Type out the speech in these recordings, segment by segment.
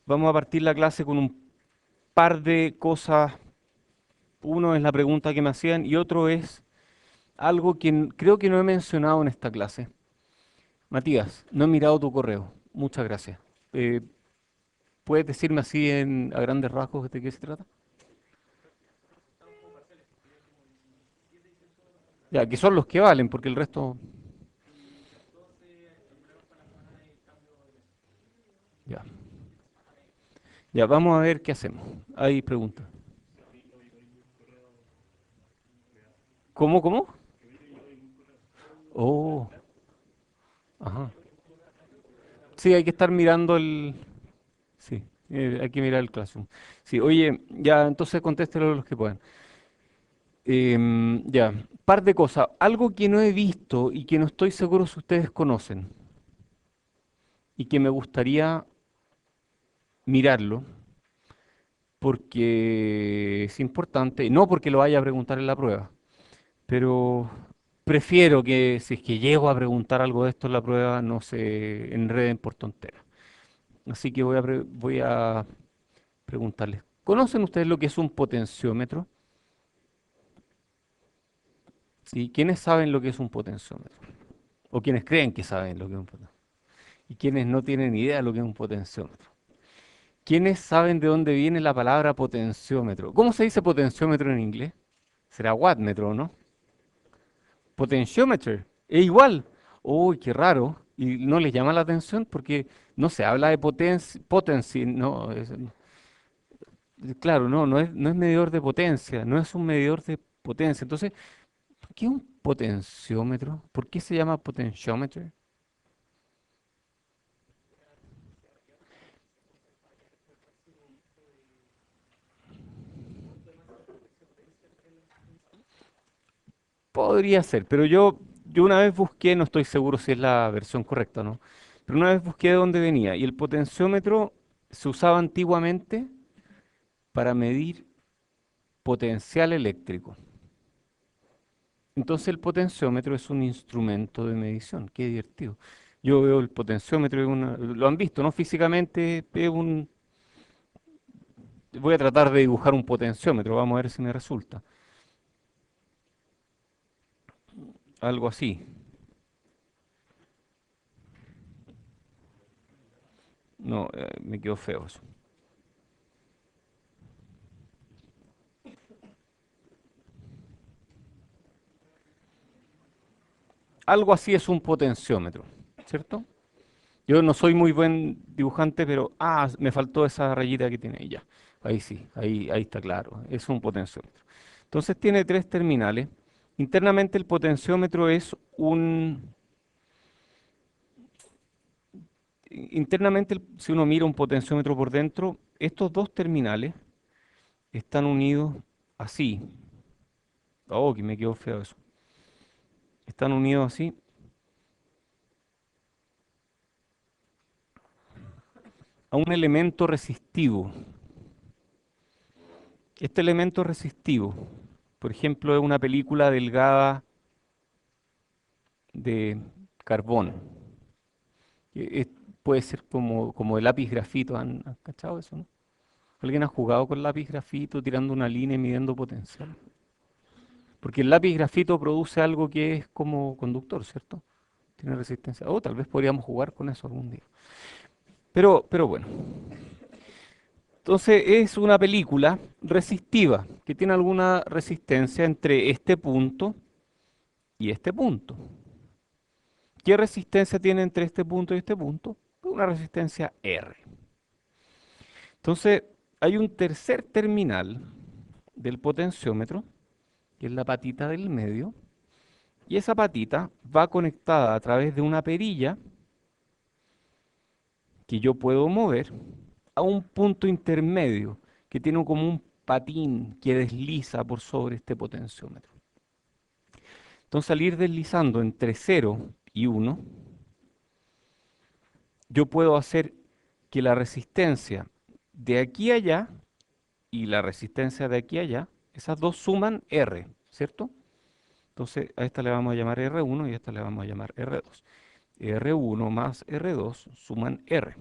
Vamos a partir la clase con un par de cosas. Uno es la pregunta que me hacían y otro es algo que creo que no he mencionado en esta clase. Matías, no he mirado tu correo. Muchas gracias. Eh, ¿Puedes decirme así a grandes rasgos de qué se trata? Ya, que son los que valen, porque el resto... Ya, ya, vamos a ver qué hacemos. Hay preguntas. ¿Cómo, cómo? Oh, ajá. Sí, hay que estar mirando el... Sí, hay que mirar el Classroom. Sí, oye, ya, entonces contéstelo los que puedan. Ya, par de cosas. Algo que no he visto y que no estoy seguro si ustedes conocen y que me gustaría mirarlo porque es importante, no porque lo vaya a preguntar en la prueba, pero prefiero que si es que llego a preguntar algo de esto en la prueba no se enreden por tonteras. Así que voy a preguntarles. ¿Conocen ustedes lo que es un potenciómetro? ¿Sí? ¿Quiénes saben lo que es un potenciómetro? ¿O quiénes creen que saben lo que es un potenciómetro? ¿Y quiénes no tienen idea de lo que es un potenciómetro? ¿Quiénes saben de dónde viene la palabra potenciómetro? ¿Cómo se dice potenciómetro en inglés? Será wattmetro, ¿no? Potentiometer. Es igual. Uy, qué raro. Y no les llama la atención porque no se habla de potency, no. Claro, no es medidor de potencia, no es un medidor de potencia. Entonces, ¿qué es un potenciómetro? ¿Por qué se llama potentiometer? Podría ser, pero yo una vez busqué, no estoy seguro si es la versión correcta, ¿no? Pero una vez busqué de dónde venía y el potenciómetro se usaba antiguamente para medir potencial eléctrico. Entonces el potenciómetro es un instrumento de medición. Qué divertido. Yo veo el potenciómetro, lo han visto, ¿no? Físicamente es un... Voy a tratar de dibujar un potenciómetro, vamos a ver si me resulta. Algo así. No, me quedó feo eso. Algo así es un potenciómetro, ¿cierto? Yo no soy muy buen dibujante, pero me faltó esa rayita que tiene ahí ya. Ahí sí, ahí está claro. Es un potenciómetro. Entonces tiene tres terminales. Internamente el potenciómetro es internamente, si uno mira un potenciómetro por dentro, estos dos terminales están unidos así. Oh, que me quedó feo eso. Están unidos así a un elemento resistivo. Este elemento resistivo, por ejemplo, es una película delgada de carbón. que es- Puede ser como el lápiz grafito. ¿Han cachado eso, no? ¿Alguien ha jugado con lápiz grafito tirando una línea y midiendo potencial? Porque el lápiz grafito produce algo que es como conductor, ¿cierto? Tiene resistencia. O tal vez podríamos jugar con eso algún día. Pero bueno. Entonces es una película resistiva que tiene alguna resistencia entre este punto y este punto. ¿Qué resistencia tiene entre este punto y este punto? Una resistencia R. Entonces, hay un tercer terminal del potenciómetro, que es la patita del medio, y esa patita va conectada a través de una perilla que yo puedo mover a un punto intermedio que tiene como un patín que desliza por sobre este potenciómetro. Entonces, al ir deslizando entre cero y uno, yo puedo hacer que la resistencia de aquí a allá y la resistencia de aquí a allá, esas dos suman R, ¿cierto? Entonces a esta le vamos a llamar R1 y a esta le vamos a llamar R2. R1 más R2 suman R,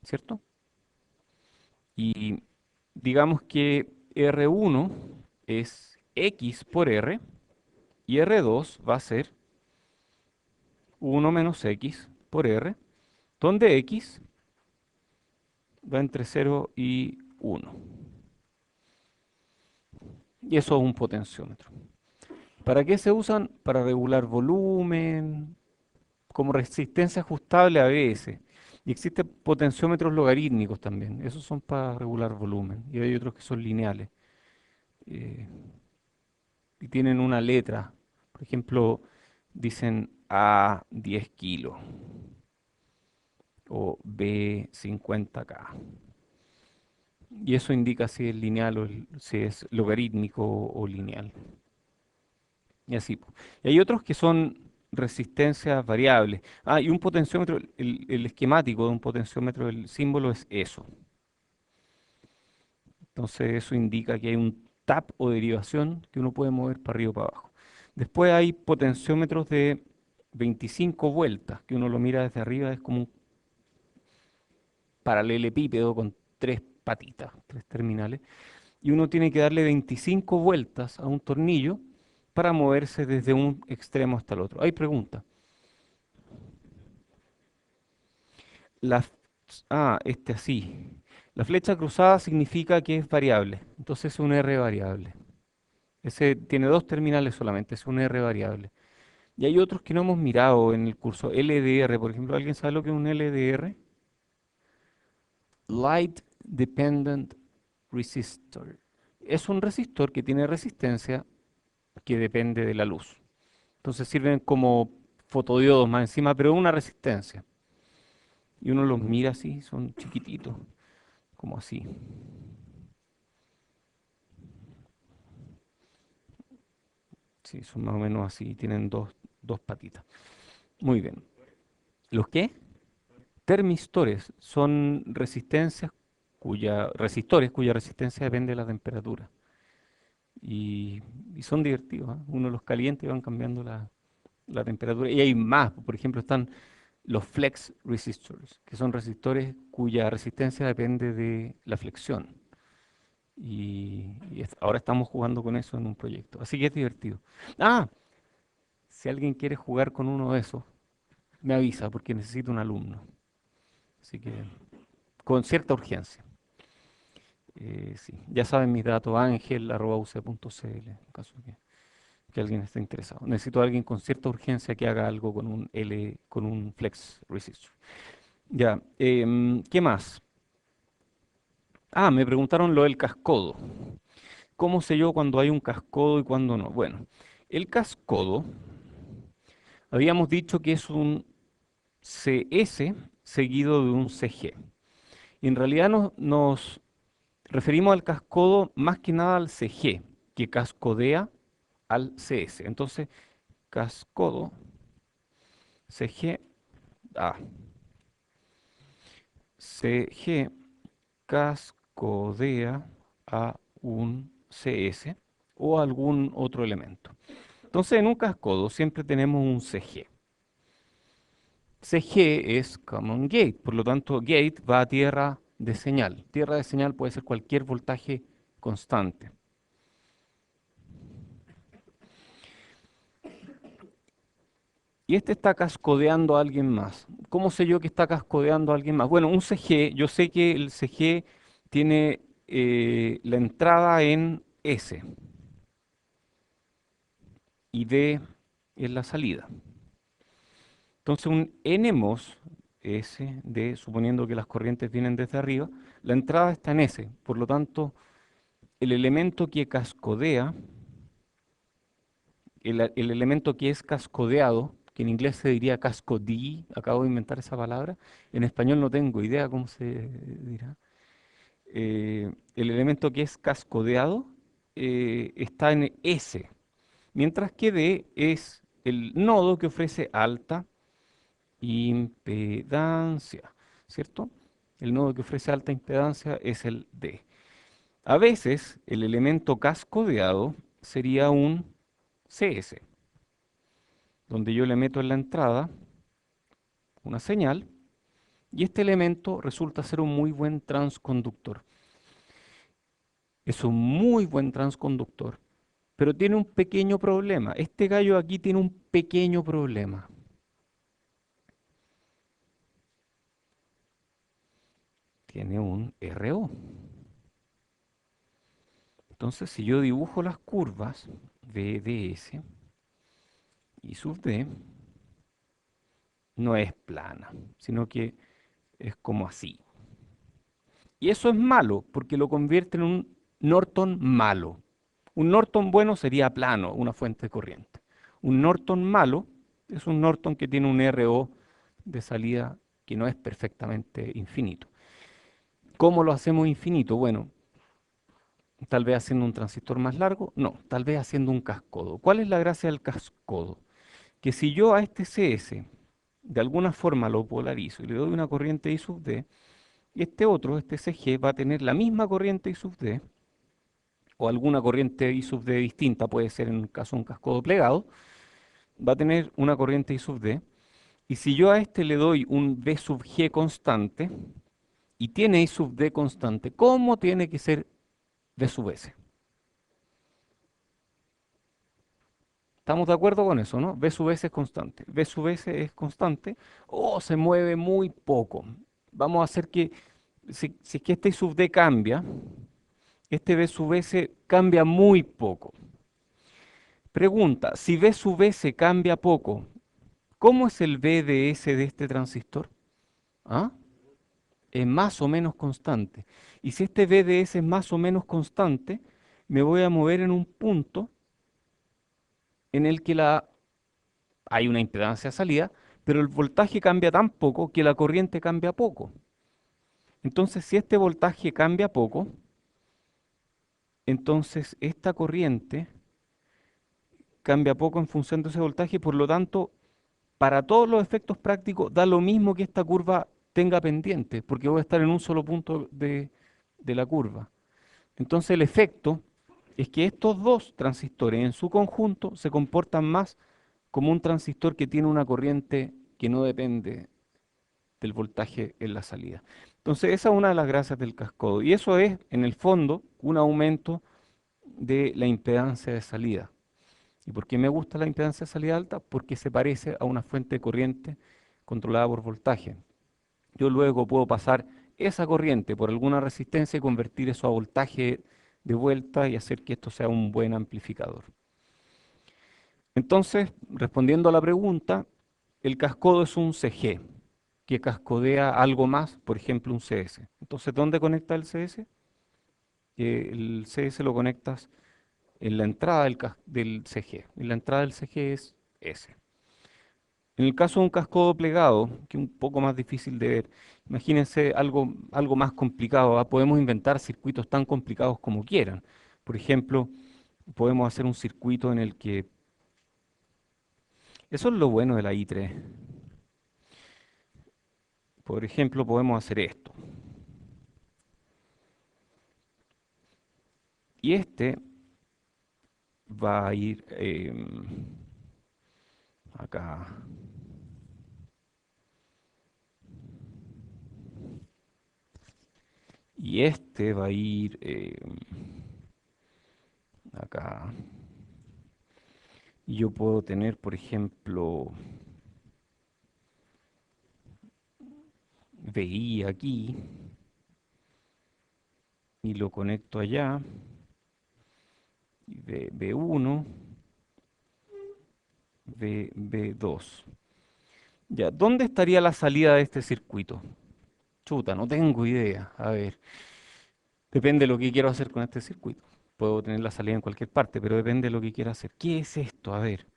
¿cierto? Y digamos que R1 es X por R y R2 va a ser 1 menos X por R, donde X va entre 0 y 1. Y eso es un potenciómetro. ¿Para qué se usan? Para regular volumen, como resistencia ajustable a ABS. Y existen potenciómetros logarítmicos también. Esos son para regular volumen. Y hay otros que son lineales. eh, y tienen una letra. Por ejemplo, dicen A 10 kilos o B 50K. Y eso indica si es lineal o si es logarítmico o lineal. Y así, po. Y hay otros que son resistencias variables. Ah, y un potenciómetro, el esquemático de un potenciómetro, el símbolo es eso. Entonces eso indica que hay un tap o derivación que uno puede mover para arriba o para abajo. Después hay potenciómetros de 25 vueltas, que uno lo mira desde arriba, es como un paralelepípedo con tres patitas, tres terminales. Y uno tiene que darle 25 vueltas a un tornillo para moverse desde un extremo hasta el otro. Hay preguntas. La, este así. La flecha cruzada significa que es variable. Entonces es un R variable. Ese tiene dos terminales solamente, es un R variable. Y hay otros que no hemos mirado en el curso. LDR, por ejemplo. ¿Alguien sabe lo que es un LDR? Light Dependent Resistor. Es un resistor que tiene resistencia que depende de la luz. Entonces sirven como fotodiodos más encima, pero una resistencia. Y uno los mira así, son chiquititos, como así. Sí, son más o menos así, tienen dos patitas. Muy bien. ¿Los qué? Termistores son resistores cuya resistencia depende de la temperatura. Y, y son divertidos, ¿ah? Uno los calienta y van cambiando la temperatura. Y hay más, por ejemplo, están los flex resistors, que son resistores cuya resistencia depende de la flexión. Ahora estamos jugando con eso en un proyecto. Así que es divertido. Ah, si alguien quiere jugar con uno de esos, me avisa porque necesito un alumno. Así que con cierta urgencia. Sí, ya saben mis datos, angel@uc.cl, en caso que alguien esté interesado. Necesito a alguien con cierta urgencia que haga algo con un con un flex resistor. Ya, ¿qué más? Ah, me preguntaron lo del cascodo. ¿Cómo sé yo cuando hay un cascodo y cuando no? Bueno, el cascodo, habíamos dicho que es un CS seguido de un CG. Y en realidad nos referimos al cascodo más que nada al CG, que cascodea al CS. Entonces, cascodo, CG, ah, CG cascodea a un CS o algún otro elemento. Entonces, en un cascodo siempre tenemos un CG. CG es Common Gate, por lo tanto, gate va a tierra de señal. Tierra de señal puede ser cualquier voltaje constante. Y este está cascodeando a alguien más. ¿Cómo sé yo que está cascodeando a alguien más? Bueno, un CG, yo sé que el CG tiene la entrada en S y D es la salida. Entonces un NMOS, S, D, suponiendo que las corrientes vienen desde arriba, la entrada está en S. Por lo tanto, el elemento que cascodea, el elemento que es cascodeado, que en inglés se diría cascodí, acabo de inventar esa palabra, en español no tengo idea cómo se dirá. El elemento que es cascodeado está en S, mientras que D es el nodo que ofrece alta impedancia, ¿cierto? El nodo que ofrece alta impedancia es el D. A veces el elemento cascodeado sería un CS, donde yo le meto en la entrada una señal y este elemento resulta ser un muy buen transconductor. Es un muy buen transconductor, pero tiene un pequeño problema. Este gallo aquí tiene un pequeño problema. Tiene un RO. Entonces, si yo dibujo las curvas V de S y sub D, no es plana, sino que es como así. Y eso es malo, porque lo convierte en un Norton malo. Un Norton bueno sería plano, una fuente de corriente. Un Norton malo es un Norton que tiene un RO de salida que no es perfectamente infinito. ¿Cómo lo hacemos infinito? Bueno, tal vez haciendo un transistor más largo, no, tal vez haciendo un cascodo. ¿Cuál es la gracia del cascodo? Que si yo a este CS de alguna forma lo polarizo y le doy una corriente I sub D, este otro, este CG, va a tener la misma corriente I sub D, o alguna corriente I sub D distinta, puede ser en un caso un cascodo plegado, va a tener una corriente I sub D, y si yo a este le doy un V sub G constante, y tiene I sub D constante, ¿cómo tiene que ser V sub S? ¿Estamos de acuerdo con eso, no? V sub S es constante. V sub S es constante o se mueve muy poco. Vamos a hacer que, si es que este I sub D cambia, este V sub S cambia muy poco. Pregunta, si V sub S cambia poco, ¿cómo es el VDS de este transistor? ¿Ah? Es más o menos constante. Y si este VDS es más o menos constante, me voy a mover en un punto en el que hay una impedancia de salida, pero el voltaje cambia tan poco que la corriente cambia poco. Entonces, si este voltaje cambia poco, entonces esta corriente cambia poco en función de ese voltaje, por lo tanto, para todos los efectos prácticos da lo mismo que esta curva tenga pendiente, porque voy a estar en un solo punto de la curva. Entonces el efecto es que estos dos transistores en su conjunto se comportan más como un transistor que tiene una corriente que no depende del voltaje en la salida. Entonces esa es una de las gracias del cascodo y eso es en el fondo un aumento de la impedancia de salida. ¿Y por qué me gusta la impedancia de salida alta? Porque se parece a una fuente de corriente controlada por voltaje. Yo luego puedo pasar esa corriente por alguna resistencia y convertir eso a voltaje de vuelta y hacer que esto sea un buen amplificador. Entonces, respondiendo a la pregunta, el cascodo es un CG que cascodea algo más, por ejemplo un CS. Entonces, ¿dónde conecta el CS? El CS lo conectas en la entrada del CG. Y la entrada del CG es S. En el caso de un cascodo plegado, que es un poco más difícil de ver, imagínense algo más complicado. Podemos inventar circuitos tan complicados como quieran. Por ejemplo, podemos hacer un circuito en el que... Eso es lo bueno de la I3. Por ejemplo, podemos hacer esto. Y este va a ir acá. Y este va a ir acá. Y yo puedo tener, por ejemplo, VI aquí y lo conecto allá. Y B1, B2. Ya, ¿dónde estaría la salida de este circuito? Chuta, no tengo idea. A ver, depende de lo que quiero hacer con este circuito. Puedo tener la salida en cualquier parte, pero depende de lo que quiera hacer. ¿Qué es esto? A ver,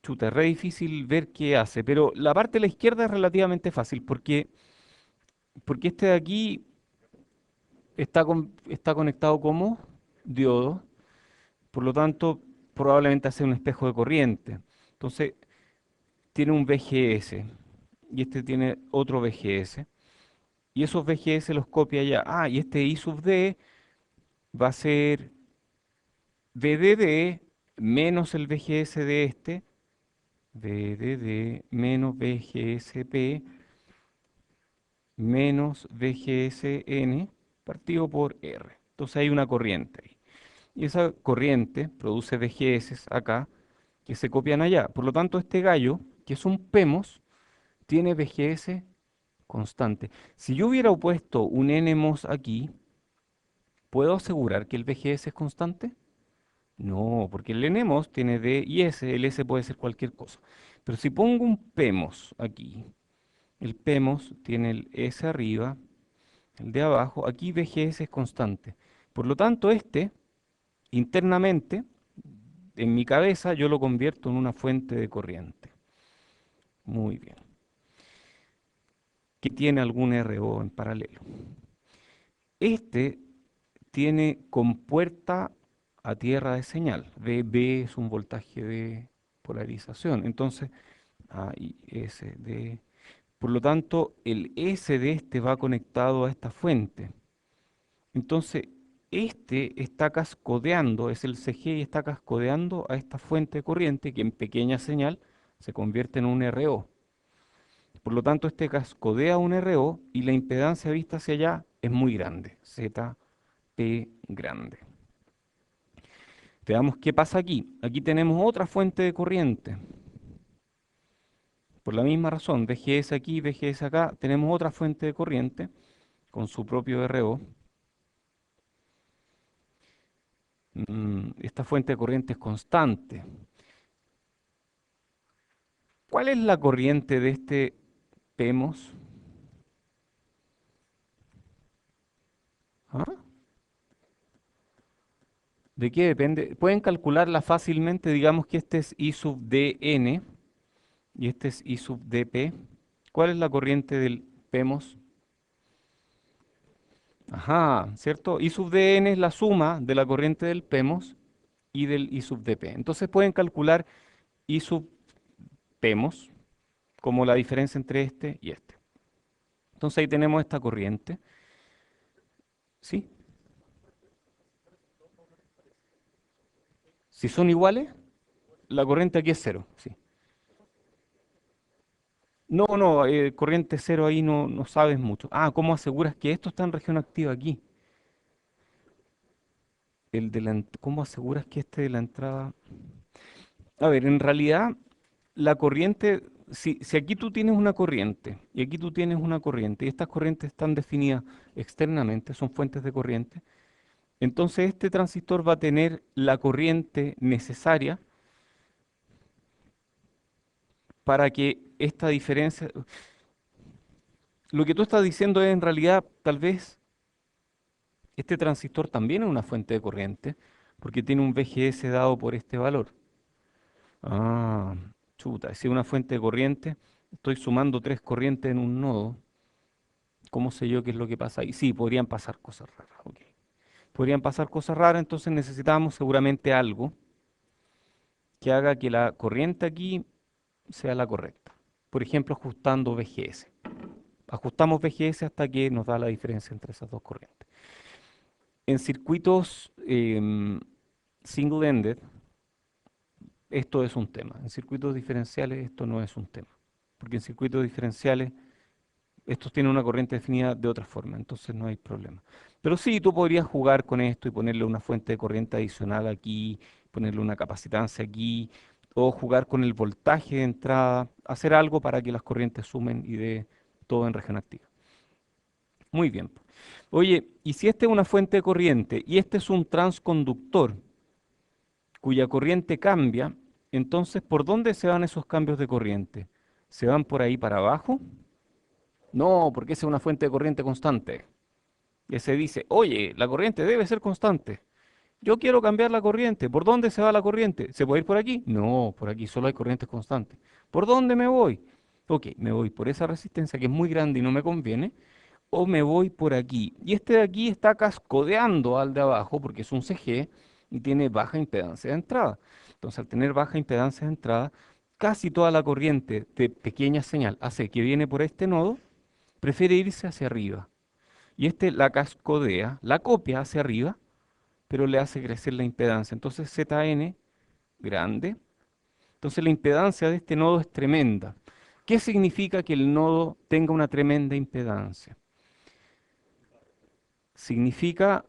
chuta, es re difícil ver qué hace, pero la parte de la izquierda es relativamente fácil porque este de aquí está conectado como diodo, por lo tanto, probablemente hace un espejo de corriente. Entonces, tiene un VGS y este tiene otro VGS. Y esos VGS los copia ya. Ah, y este I sub D va a ser VDD menos el VGS de este, VDD menos VGSP menos VGSN partido por R. Entonces hay una corriente ahí. Y esa corriente produce VGS acá que se copian allá. Por lo tanto, este gallo, que es un PEMOS, tiene VGS constante. Si yo hubiera puesto un NMOS aquí, ¿puedo asegurar que el VGS es constante? No, porque el NMOS tiene D y S, el S puede ser cualquier cosa. Pero si pongo un PEMOS aquí, el PEMOS tiene el S arriba, el de abajo, aquí VGS es constante. Por lo tanto, este, internamente, en mi cabeza, yo lo convierto en una fuente de corriente. Muy bien. Que tiene algún RO en paralelo. Este tiene compuerta a tierra de señal. VB es un voltaje de polarización. Entonces, A y S de... Por lo tanto, el S de este va conectado a esta fuente. Entonces, este está cascodeando, es el CG y está cascodeando a esta fuente de corriente que en pequeña señal se convierte en un RO. Por lo tanto, este cascodea un RO y la impedancia vista hacia allá es muy grande, ZP grande. Veamos qué pasa aquí. Aquí tenemos otra fuente de corriente. Por la misma razón, VGS aquí, VGS acá, tenemos otra fuente de corriente con su propio RO. Esta fuente de corriente es constante. ¿Cuál es la corriente de este PEMOS? ¿Ah? ¿De qué depende? Pueden calcularla fácilmente, digamos que este es I sub dn y este es I sub dp. ¿Cuál es la corriente del PEMOS? Ajá, ¿cierto? I sub dn es la suma de la corriente del PEMOS y del I sub dp. Entonces pueden calcular I sub PEMOS como la diferencia entre este y este. Entonces ahí tenemos esta corriente, ¿sí? Si son iguales, la corriente aquí es cero, sí. No, no, corriente cero ahí no sabes mucho. Ah, ¿cómo aseguras que esto está en región activa aquí? ¿Cómo aseguras que este de la entrada? A ver, en realidad, la corriente, si aquí tú tienes una corriente y aquí tú tienes una corriente y estas corrientes están definidas externamente, son fuentes de corriente, entonces este transistor va a tener la corriente necesaria para que esta diferencia, lo que tú estás diciendo es en realidad tal vez este transistor también es una fuente de corriente porque tiene un VGS dado por este valor. Ah, chuta, si es una fuente de corriente, estoy sumando tres corrientes en un nodo. ¿Cómo sé yo qué es lo que pasa ahí? Sí, podrían pasar cosas raras. Ok. Podrían pasar cosas raras, entonces necesitamos seguramente algo que haga que la corriente aquí sea la correcta. Por ejemplo, ajustando VGS. Ajustamos VGS hasta que nos da la diferencia entre esas dos corrientes. En circuitos single-ended, esto es un tema. En circuitos diferenciales, esto no es un tema. Porque en circuitos diferenciales, estos tienen una corriente definida de otra forma, entonces no hay problema. Pero sí, tú podrías jugar con esto y ponerle una fuente de corriente adicional aquí, ponerle una capacitancia aquí, o jugar con el voltaje de entrada, hacer algo para que las corrientes sumen y dé todo en región activa. Muy bien. Oye, y si esta es una fuente de corriente y este es un transconductor cuya corriente cambia, entonces, ¿por dónde se van esos cambios de corriente? ¿Se van por ahí para abajo? No, porque esa es una fuente de corriente constante. Y se dice, oye, la corriente debe ser constante. Yo quiero cambiar la corriente. ¿Por dónde se va la corriente? ¿Se puede ir por aquí? No, por aquí solo hay corrientes constantes. ¿Por dónde me voy? Ok, me voy por esa resistencia que es muy grande y no me conviene, o me voy por aquí. Y este de aquí está cascodeando al de abajo porque es un CG y tiene baja impedancia de entrada. Entonces, al tener baja impedancia de entrada, casi toda la corriente de pequeña señal hace que viene por este nodo, prefiere irse hacia arriba. Y este la cascodea, la copia hacia arriba, pero le hace crecer la impedancia. Entonces, ZN grande. Entonces, la impedancia de este nodo es tremenda. ¿Qué significa que el nodo tenga una tremenda impedancia? Significa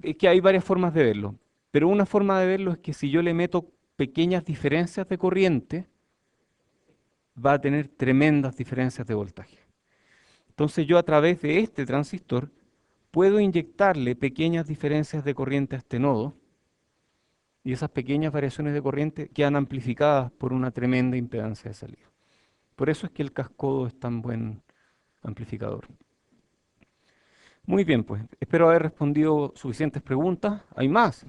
Es que hay varias formas de verlo, pero una forma de verlo es que si yo le meto pequeñas diferencias de corriente, va a tener tremendas diferencias de voltaje. Entonces yo a través de este transistor puedo inyectarle pequeñas diferencias de corriente a este nodo y esas pequeñas variaciones de corriente quedan amplificadas por una tremenda impedancia de salida. Por eso es que el cascodo es tan buen amplificador. Muy bien, pues espero haber respondido suficientes preguntas. ¿Hay más?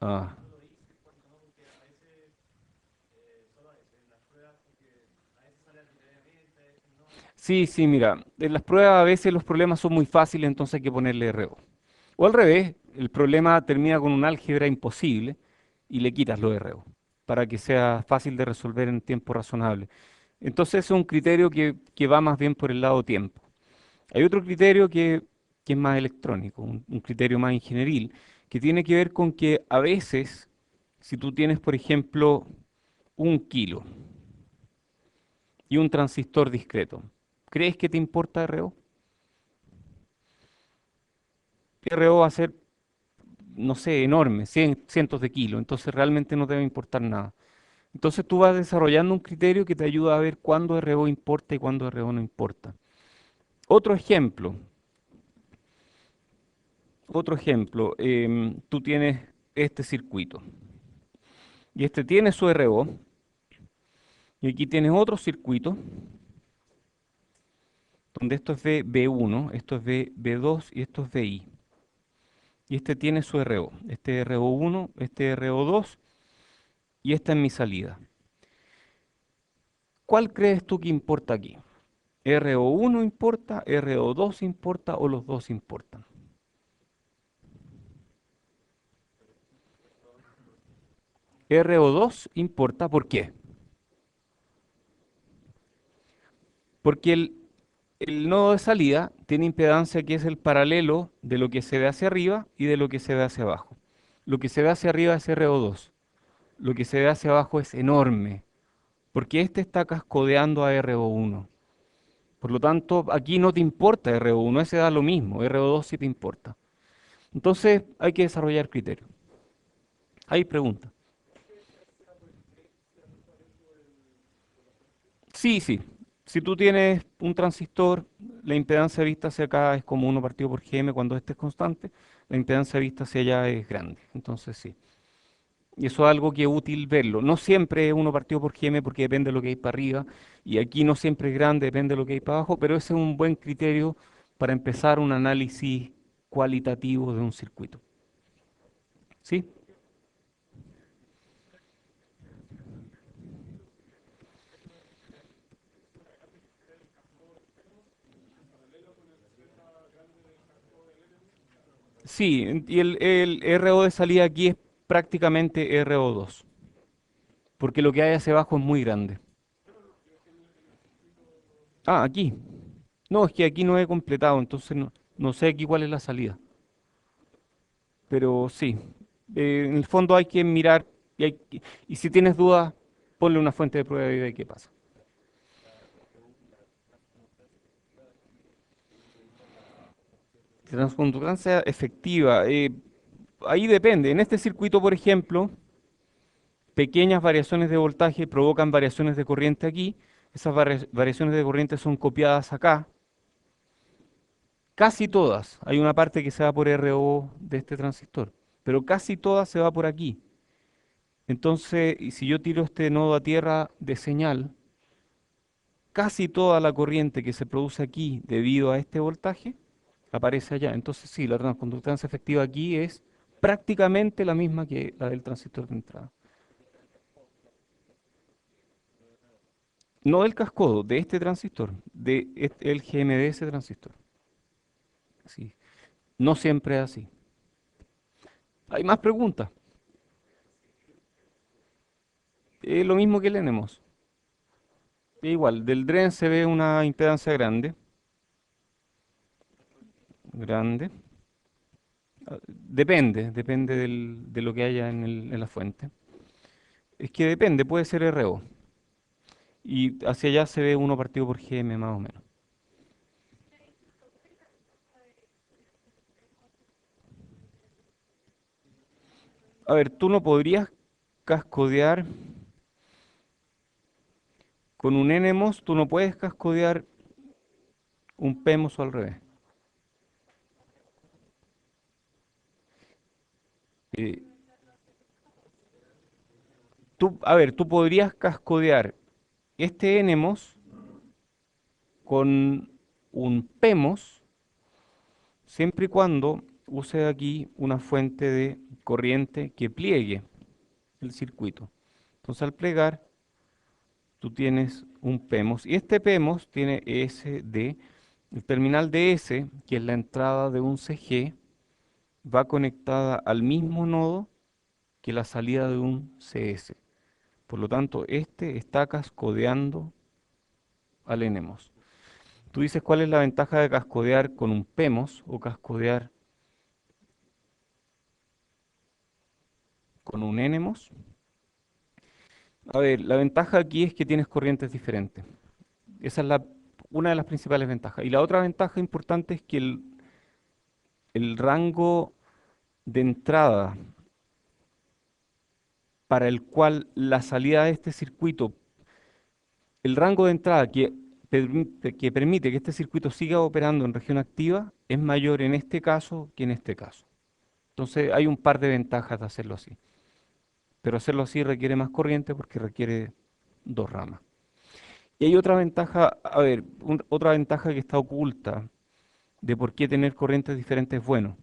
Ah, sí, sí, mira, en las pruebas a veces los problemas son muy fáciles, entonces hay que ponerle RO. O al revés, el problema termina con un álgebra imposible y le quitas los RO para que sea fácil de resolver en tiempo razonable. Entonces es un criterio que va más bien por el lado tiempo. Hay otro criterio que es más electrónico, un criterio más ingenieril, que tiene que ver con que a veces, si tú tienes, por ejemplo, 1 kilo y un transistor discreto, ¿crees que te importa RO? RO va a ser, no sé, enorme, cientos de kilos, entonces realmente no te va a importar nada. Entonces tú vas desarrollando un criterio que te ayuda a ver cuándo RO importa y cuándo RO no importa. Otro ejemplo, tú tienes este circuito y este tiene su RO y aquí tienes otro circuito donde esto es V1, esto es V2 y esto es VI. Y este tiene su RO, este RO1, este RO2 y esta es mi salida. ¿Cuál crees tú que importa aquí? ¿RO1 importa, RO2 importa o los dos importan? RO2 importa, ¿por qué? Porque el nodo de salida tiene impedancia que es el paralelo de lo que se ve hacia arriba y de lo que se ve hacia abajo. Lo que se ve hacia arriba es RO2, lo que se ve hacia abajo es enorme, porque este está cascodeando a RO1. Por lo tanto, aquí no te importa RO1, ese da lo mismo, RO2 sí te importa. Entonces hay que desarrollar criterios. Hay preguntas. Sí, sí. Si tú tienes un transistor, la impedancia vista hacia acá es como 1 partido por Gm cuando este es constante, la impedancia vista hacia allá es grande. Entonces sí. Y eso es algo que es útil verlo. No siempre es 1 partido por Gm porque depende de lo que hay para arriba, y aquí no siempre es grande, depende de lo que hay para abajo, pero ese es un buen criterio para empezar un análisis cualitativo de un circuito. ¿Sí? Sí, y el RO de salida aquí es prácticamente RO2, porque lo que hay hacia abajo es muy grande. Ah, aquí. No, es que aquí no he completado, entonces no sé aquí cuál es la salida. Pero sí, en el fondo hay que mirar y si tienes dudas, ponle una fuente de prueba y ve qué pasa. Transconductancia efectiva, ahí depende. En este circuito, por ejemplo, pequeñas variaciones de voltaje provocan variaciones de corriente aquí. Esas variaciones de corriente son copiadas acá. Casi todas. Hay una parte que se va por RO de este transistor, pero casi todas se va por aquí. Entonces, y si yo tiro este nodo a tierra de señal, casi toda la corriente que se produce aquí debido a este voltaje aparece allá. Entonces, sí, la transconductancia efectiva aquí es prácticamente la misma que la del transistor de entrada. No del cascodo, de este transistor, el GM de ese transistor. Sí. No siempre es así. Hay más preguntas. Lo mismo que el NMOS. Igual, del DREN se ve una impedancia grande. Grande. Depende de lo que haya en la fuente. Es que depende, puede ser RO. y hacia allá se ve 1 partido por GM más o menos. A ver, tú no podrías cascodear con un NMOS, tú no puedes cascodear un PEMOS o al revés. Eh, a ver, tú podrías cascodear este NMOS con un PEMOS siempre y cuando use aquí una fuente de corriente que pliegue el circuito. Entonces al plegar, tú tienes un PEMOS y este PEMOS tiene ESD. El terminal de S, que es la entrada de un CG, va conectada al mismo nodo que la salida de un CS. Por lo tanto, este está cascodeando al NMOS. Tú dices cuál es la ventaja de cascodear con un PEMOS o cascodear con un NMOS. A ver, la ventaja aquí es que tienes corrientes diferentes. Esa es una de las principales ventajas. Y la otra ventaja importante es que el rango de entrada para el cual la salida de este circuito, el rango de entrada que permite que este circuito siga operando en región activa es mayor en este caso que en este caso. Entonces hay un par de ventajas de hacerlo así. Pero hacerlo así requiere más corriente porque requiere 2 ramas. Y hay otra ventaja, a ver, otra ventaja que está oculta de por qué tener corrientes diferentes es bueno.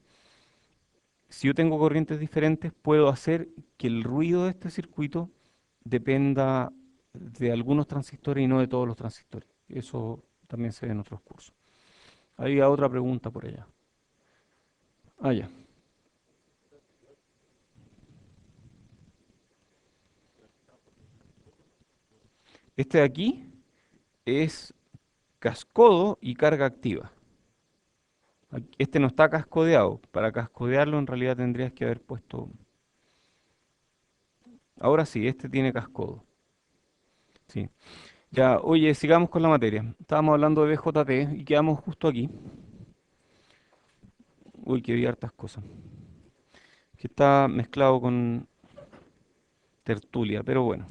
Si yo tengo corrientes diferentes, puedo hacer que el ruido de este circuito dependa de algunos transistores y no de todos los transistores. Eso también se ve en otros cursos. Había otra pregunta por allá. Ah, ya. Este de aquí es cascodo y carga activa. Este no está cascodeado. Para cascodearlo en realidad tendrías que haber puesto... Ahora sí, este tiene cascodo. Sí. Ya, oye, sigamos con la materia. Estábamos hablando de BJT y quedamos justo aquí. Uy, que vi hartas cosas. Que está mezclado con tertulia, pero bueno.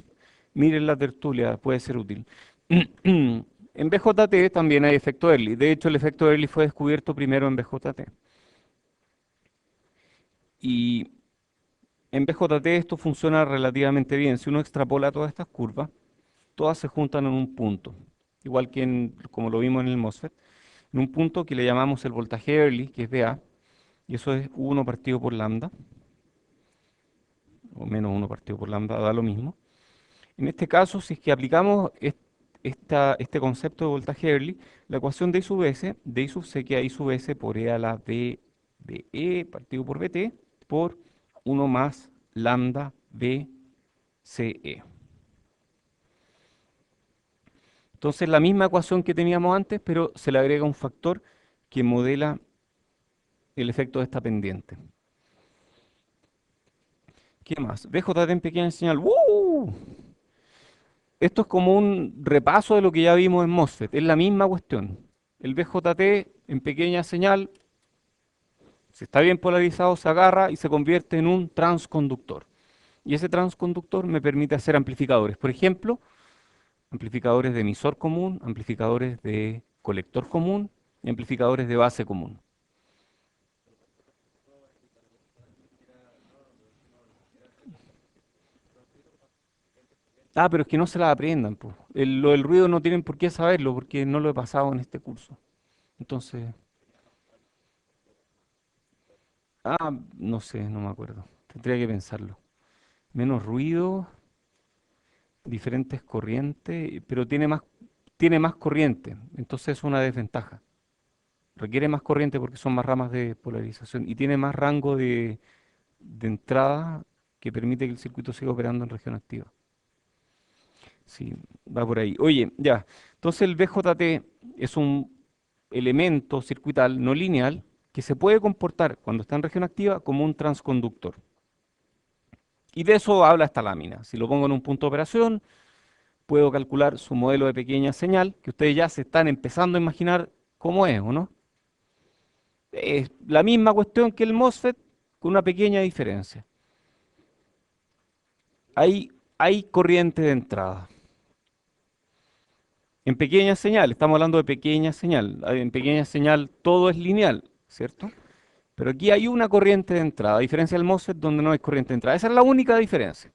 Miren la tertulia, puede ser útil. En BJT también hay efecto Early. De hecho, el efecto Early fue descubierto primero en BJT. Y en BJT esto funciona relativamente bien. Si uno extrapola todas estas curvas, todas se juntan en un punto. Igual que como lo vimos en el MOSFET, en un punto que le llamamos el voltaje Early, que es VA, y eso es 1 partido por lambda, o menos 1 partido por lambda, da lo mismo. En este caso, si es que aplicamos este concepto de voltaje Early, la ecuación de I sub S, de I sub C queda I sub S por E a la B de E partido por BT por 1 más lambda B CE. Entonces, la misma ecuación que teníamos antes, pero se le agrega un factor que modela el efecto de esta pendiente. ¿Qué más? BJT en pequeña señal. ¡Woo! Esto es como un repaso de lo que ya vimos en MOSFET. Es la misma cuestión. El BJT en pequeña señal, si está bien polarizado, se agarra y se convierte en un transconductor. Y ese transconductor me permite hacer amplificadores. Por ejemplo, amplificadores de emisor común, amplificadores de colector común y amplificadores de base común. Ah, pero es que no se la aprendan, po. Lo del ruido no tienen por qué saberlo porque no lo he pasado en este curso. Entonces, no sé, no me acuerdo. Tendría que pensarlo. Menos ruido, diferentes corrientes, pero tiene más corriente. Entonces es una desventaja. Requiere más corriente porque son más ramas de polarización y tiene más rango de entrada que permite que el circuito siga operando en región activa. Sí, va por ahí. Oye, ya. Entonces el BJT es un elemento circuital no lineal que se puede comportar cuando está en región activa como un transconductor. Y de eso habla esta lámina. Si lo pongo en un punto de operación, puedo calcular su modelo de pequeña señal, que ustedes ya se están empezando a imaginar cómo es, ¿o no? Es la misma cuestión que el MOSFET con una pequeña diferencia. Hay corriente de entrada. En pequeña señal, estamos hablando de pequeña señal. En pequeña señal todo es lineal, ¿cierto? Pero aquí hay una corriente de entrada, a diferencia del MOSFET donde no hay corriente de entrada. Esa es la única diferencia.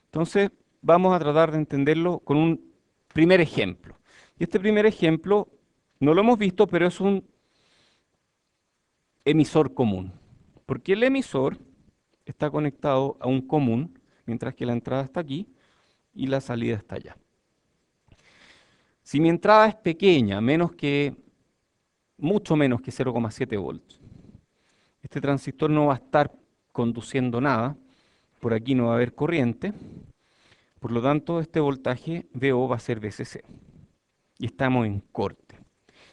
Entonces, vamos a tratar de entenderlo con un primer ejemplo. Y este primer ejemplo no lo hemos visto, pero es un emisor común. Porque el emisor está conectado a un común, mientras que la entrada está aquí y la salida está allá. Si mi entrada es pequeña, mucho menos que 0,7 volts, este transistor no va a estar conduciendo nada, por aquí no va a haber corriente, por lo tanto este voltaje VO va a ser VCC y estamos en corte.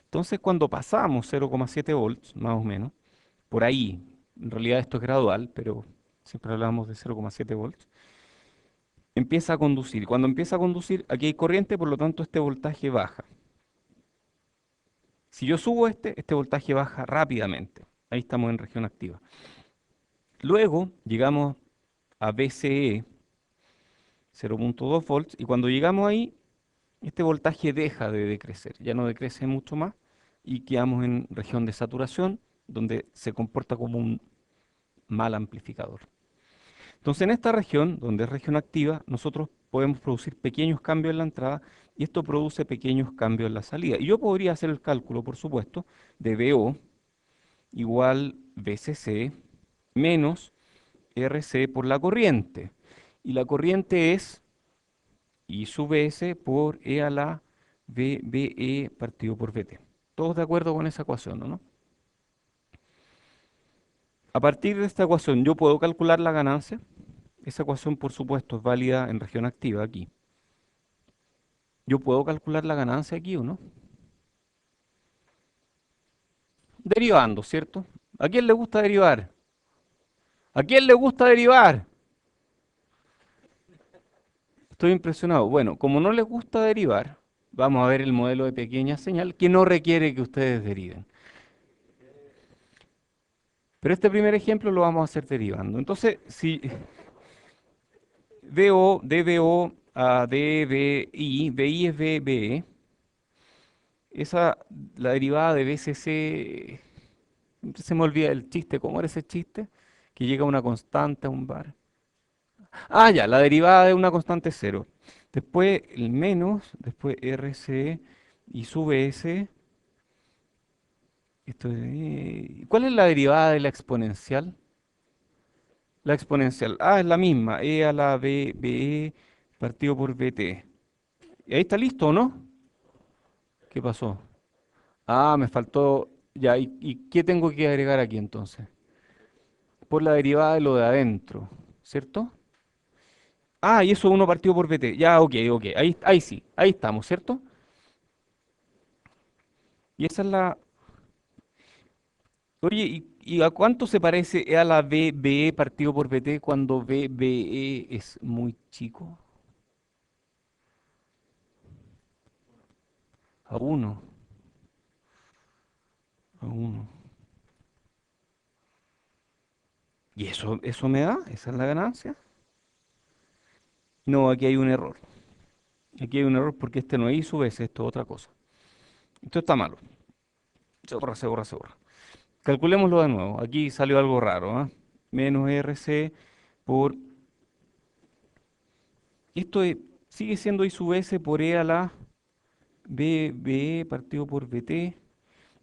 Entonces cuando pasamos 0,7 volts, más o menos, por ahí, en realidad esto es gradual, pero siempre hablamos de 0,7 volts, empieza a conducir. Cuando empieza a conducir, aquí hay corriente, por lo tanto este voltaje baja. Si yo subo este voltaje baja rápidamente. Ahí estamos en región activa. Luego llegamos a VCE, 0,2 volts, y cuando llegamos ahí, este voltaje deja de decrecer, ya no decrece mucho más, y quedamos en región de saturación, donde se comporta como un mal amplificador. Entonces, en esta región, donde es región activa, nosotros podemos producir pequeños cambios en la entrada y esto produce pequeños cambios en la salida. Y yo podría hacer el cálculo, por supuesto, de VO igual VCC menos RC por la corriente. Y la corriente es I sub S por E a la VBE partido por VT. ¿Todos de acuerdo con esa ecuación, no? A partir de esta ecuación, ¿yo puedo calcular la ganancia? Esa ecuación, por supuesto, es válida en región activa aquí. ¿Yo puedo calcular la ganancia aquí o no? Derivando, ¿cierto? ¿A quién le gusta derivar? ¿A quién le gusta derivar? Estoy impresionado. Bueno, como no les gusta derivar, vamos a ver el modelo de pequeña señal que no requiere que ustedes deriven. Pero este primer ejemplo lo vamos a hacer derivando. Entonces, si VO, DVO a DVI, VI es VBE, la derivada de BCC, se me olvida el chiste, ¿cómo era ese chiste? Que llega una constante a un bar. Ah, ya, la derivada de una constante es cero. Después el menos, después RC y sube S. ¿Cuál es la derivada de la exponencial? La exponencial. Ah, es la misma. E a la B, BE partido por BT. ¿Y ahí está listo o no? ¿Qué pasó? Ah, me faltó. Ya, ¿y qué tengo que agregar aquí entonces? Por la derivada de lo de adentro, ¿cierto? Ah, y eso uno partido por BT. Ya, ok, ok. Ahí sí, ahí estamos, ¿cierto? Y esa es la. Oye, ¿y a cuánto se parece E a la BBE partido por BT cuando BBE es muy chico? A uno, a uno. ¿Y eso me da? ¿Esa es la ganancia? No, aquí hay un error. Aquí hay un error porque este no es I sub S, esto es otra cosa. Esto está malo. Se borra, se borra, se borra. Calculémoslo de nuevo. Aquí salió algo raro, ¿ah? Menos RC por... Esto sigue siendo I sub S por E a la BBE partido por BT.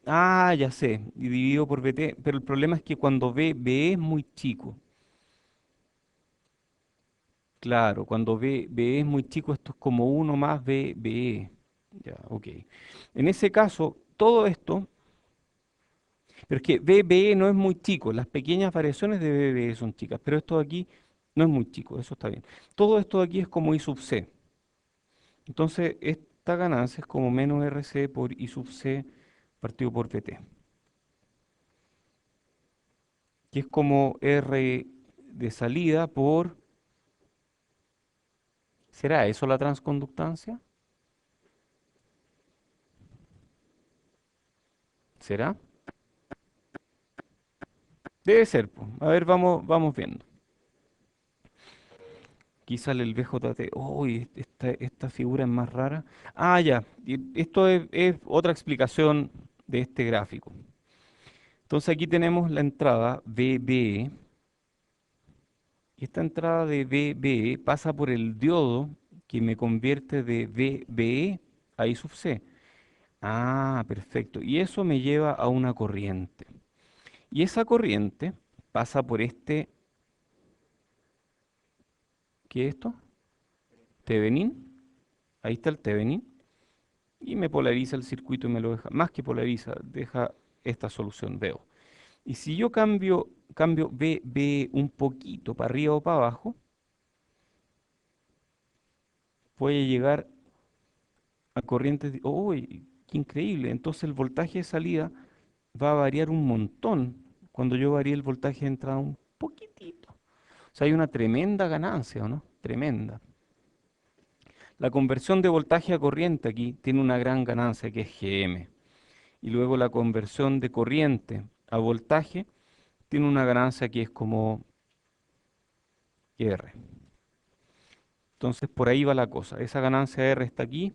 Ah, ya sé, y dividido por BT, pero el problema es que cuando BE es muy chico, claro, cuando BE es muy chico, esto es como uno más BE. Ya, ok. En ese caso, todo esto, pero es que BE no es muy chico, las pequeñas variaciones de BE son chicas, pero esto de aquí no es muy chico, eso está bien. Todo esto de aquí es como I sub C. Entonces, esta ganancia es como menos RC por I sub C partido por BT, que es como R de salida por ¿Será eso la transconductancia? ¿Será? Debe ser, po. A ver, vamos viendo. Aquí sale el BJT. Uy, esta figura es más rara. Ah, ya. Esto es otra explicación de este gráfico. Entonces aquí tenemos la entrada VB. Y esta entrada de VB pasa por el diodo que me convierte de VBE a I sub C. Ah, perfecto. Y eso me lleva a una corriente. Y esa corriente pasa por este, ¿qué es esto? Thevenin. Ahí está el Thevenin. Y me polariza el circuito y me lo deja, más que polariza, deja esta solución, veo. Y si yo cambio B un poquito para arriba o para abajo, puede llegar a corrientes de... ¡Uy! ¡Qué increíble! Entonces el voltaje de salida va a variar un montón cuando yo varíe el voltaje de entrada un poquitito. O sea, hay una tremenda ganancia, ¿o no? Tremenda. La conversión de voltaje a corriente aquí tiene una gran ganancia que es Gm. Y luego la conversión de corriente a voltaje tiene una ganancia que es como R. Entonces por ahí va la cosa. Esa ganancia R está aquí,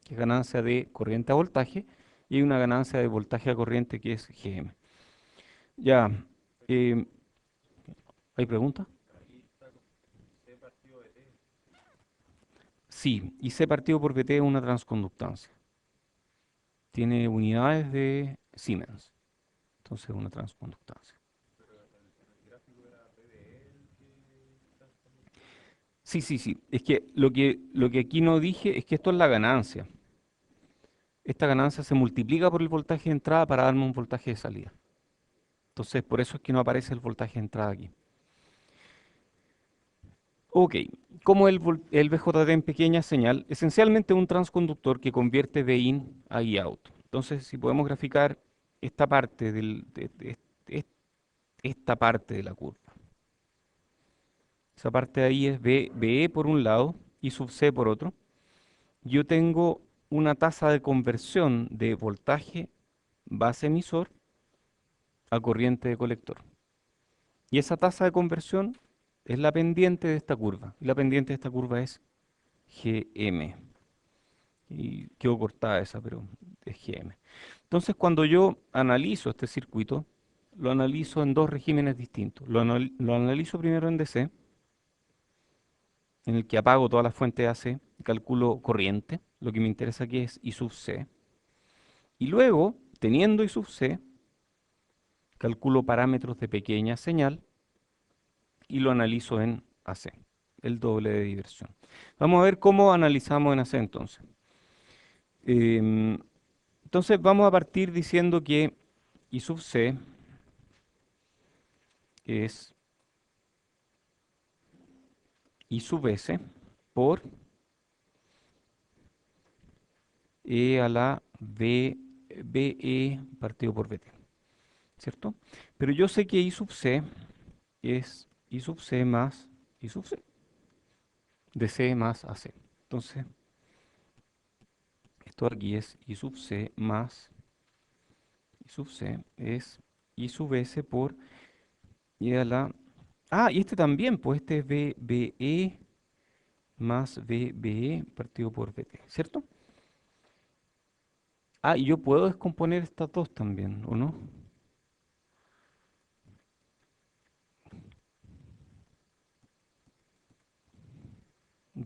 que es ganancia de corriente a voltaje, y hay una ganancia de voltaje a corriente que es Gm. Ya, eh, ¿hay pregunta? Sí, y C partido por VT es una transconductancia. Tiene unidades de Siemens, entonces es una transconductancia. Sí, sí, sí. Es que lo que aquí no dije es que esto es la ganancia. Esta ganancia se multiplica por el voltaje de entrada para darme un voltaje de salida. Entonces, por eso es que no aparece el voltaje de entrada aquí. Ok, como el VJT en pequeña señal, esencialmente un transconductor que convierte de in a out. Entonces, si podemos graficar esta parte esta parte de la curva. Esa parte de ahí es BE por un lado y sub C por otro. Yo tengo una tasa de conversión de voltaje base emisor a corriente de colector. Y esa tasa de conversión es la pendiente de esta curva. Y la pendiente de esta curva es Gm. Y quedó cortada esa, pero es Gm. Entonces, cuando yo analizo este circuito, lo analizo en dos regímenes distintos. Lo analizo primero en DC, en el que apago todas las fuentes AC, calculo corriente. Lo que me interesa aquí es I sub C. Y luego, teniendo I sub C, calculo parámetros de pequeña señal y lo analizo en AC, el doble de diversión. Vamos a ver cómo analizamos en AC entonces. Em, entonces vamos a partir diciendo que I sub C es I sub S por E a la BE partido por BT, ¿cierto? Pero yo sé que I sub C es I sub C más I sub C, de C más AC. Entonces, esto aquí es I sub C más I sub C es I sub S por E a la... Ah, y este también, pues este es BBE más BBE partido por BT, ¿cierto? Ah, y yo puedo descomponer estas dos también, ¿o no?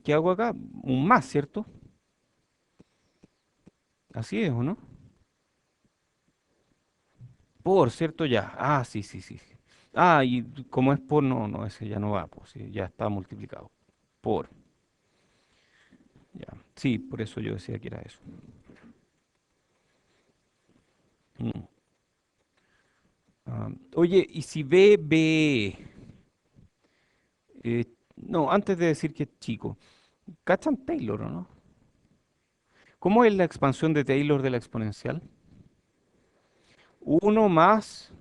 ¿Qué hago acá? Un más, ¿cierto? Así es, ¿o no? Por, ¿cierto? Ya. Ah, sí, sí, sí, sí. Ah, y como es por, no, no, ese ya no va, pues sí, ya está multiplicado. Por, ya. Sí, por eso yo decía que era eso. Mm. Oye, y si BB, no, antes de decir que es chico, ¿cachan Taylor o no? ¿Cómo es la expansión de Taylor de la exponencial? Uno más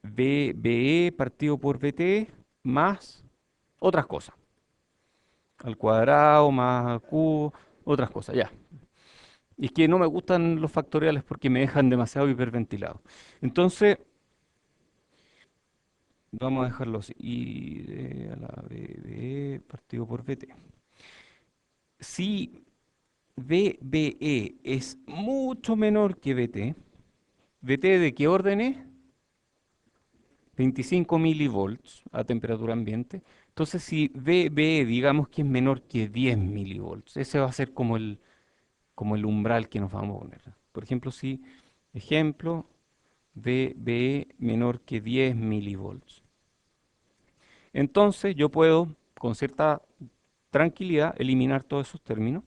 BE partido por BT más otras cosas. al cuadrado más al cubo, otras cosas, ya. Y es que no me gustan los factoriales porque me dejan demasiado hiperventilado. Entonces, vamos a dejarlo así. I de a la b de e partido por bt. Si VBE es mucho menor que BT, ¿BT de qué orden es? 25 milivolts a temperatura ambiente. Entonces, si VBE digamos que es menor que 10 milivolts, ese va a ser como el umbral que nos vamos a poner. Por ejemplo, si, ejemplo, VBE menor que 10 milivolts. Entonces, yo puedo, con cierta tranquilidad, eliminar todos esos términos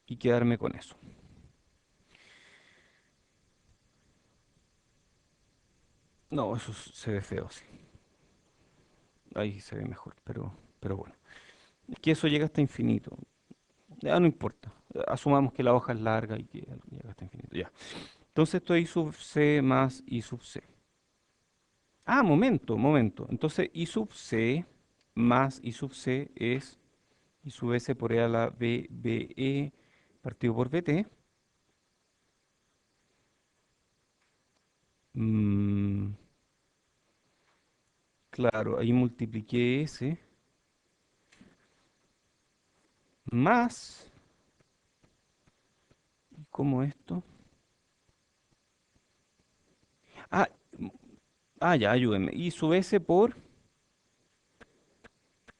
y quedarme con eso. No, eso se ve feo, sí. Ahí se ve mejor, pero bueno. Es que eso llega hasta infinito. Ya no importa. Asumamos que la hoja es larga y que llega hasta infinito. Ya. Entonces esto es I sub C más I sub C. Ah, momento. Entonces I sub C más I sub C es I sub S por E a la B, B, E partido por BT. Mm, claro, ahí multipliqué S más, ¿cómo esto? Ah, mm, ya, ayúdenme. I sub S por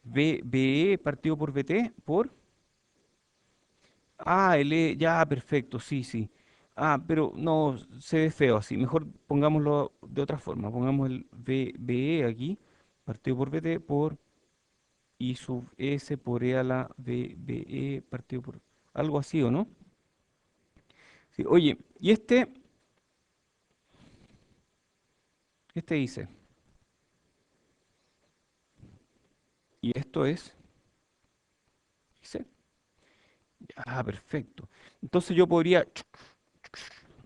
B, BE partido por BT por... Ah, ya, perfecto, sí, sí. Ah, pero no, se ve feo así. Mejor pongámoslo de otra forma. Pongamos el BE aquí, partido por BT, por I sub S por E a la BE partido por... Algo así, ¿o no? Sí, oye, y este dice, y esto es, dice, ah, perfecto. Entonces yo podría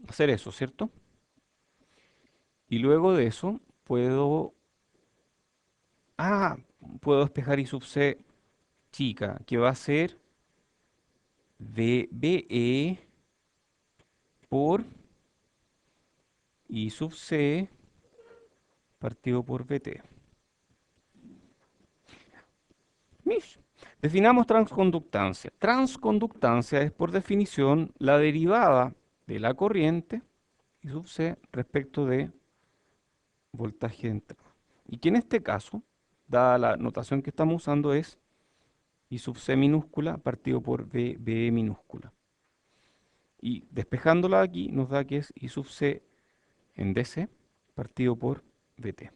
hacer eso, ¿cierto? Y luego de eso puedo, ah, puedo despejar I sub C chica, que va a ser VBE por I sub C partido por BT. Mish. Definamos transconductancia. Transconductancia es por definición la derivada de la corriente I sub C respecto de voltaje de entrada. Y que en este caso, dada la notación que estamos usando, es I sub C minúscula partido por BE minúscula. Y despejándola aquí nos da que es I sub C en DC partido por BT.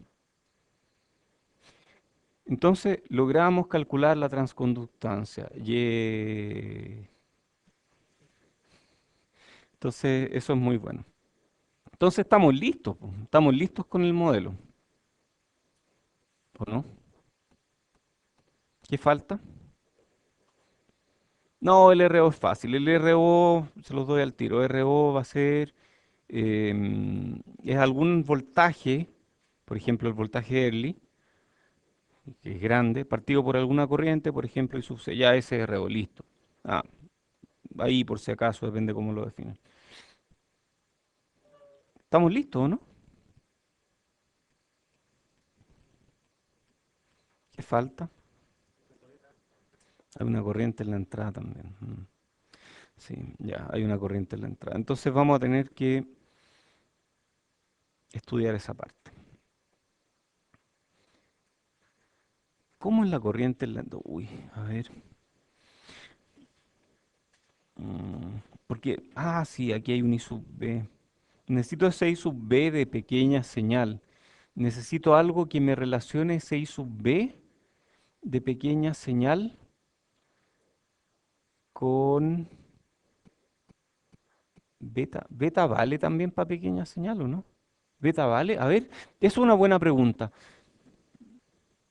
Entonces logramos calcular la transconductancia. Entonces eso es muy bueno. Entonces estamos listos, po. Estamos listos con el modelo, ¿o no? ¿Qué falta? No, el RO es fácil. El RO, se los doy al tiro. RO va a ser, es algún voltaje, por ejemplo el voltaje Early, que es grande, partido por alguna corriente, por ejemplo, y ya ese RO, listo. Ah, ahí por si acaso, depende cómo lo definen. ¿Estamos listos o no? ¿Qué falta? Hay una corriente en la entrada también. Sí, ya, hay una corriente en la entrada. Entonces vamos a tener que estudiar esa parte. ¿Cómo es la corriente en la entrada? Uy, a ver. Porque, sí, aquí hay un I sub B. Necesito ese I sub B de pequeña señal. Necesito algo que me relacione ese I sub B de pequeña señal con beta. ¿Beta vale también para pequeña señal o no? ¿Beta vale? A ver, es una buena pregunta.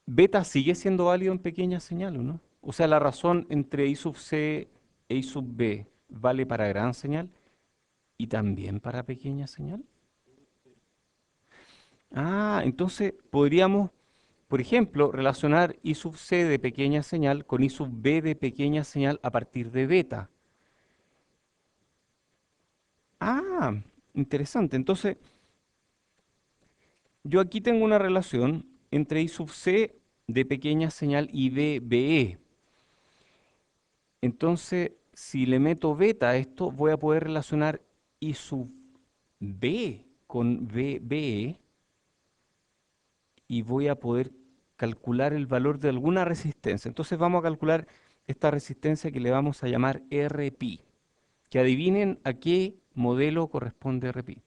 ¿Beta sigue siendo válido en pequeña señal o no? O sea, la razón entre I sub C e I sub B vale para gran señal y también para pequeña señal. Ah, entonces podríamos por ejemplo, relacionar I sub c de pequeña señal con I sub b de pequeña señal a partir de beta. Ah, interesante. Entonces, yo aquí tengo una relación entre I sub c de pequeña señal y b, be. Entonces, si le meto beta a esto, voy a poder relacionar I sub b con b, be y voy a poder calcular el valor de alguna resistencia. Entonces vamos a calcular esta resistencia que le vamos a llamar Rpi. Que adivinen a qué modelo corresponde Rpi.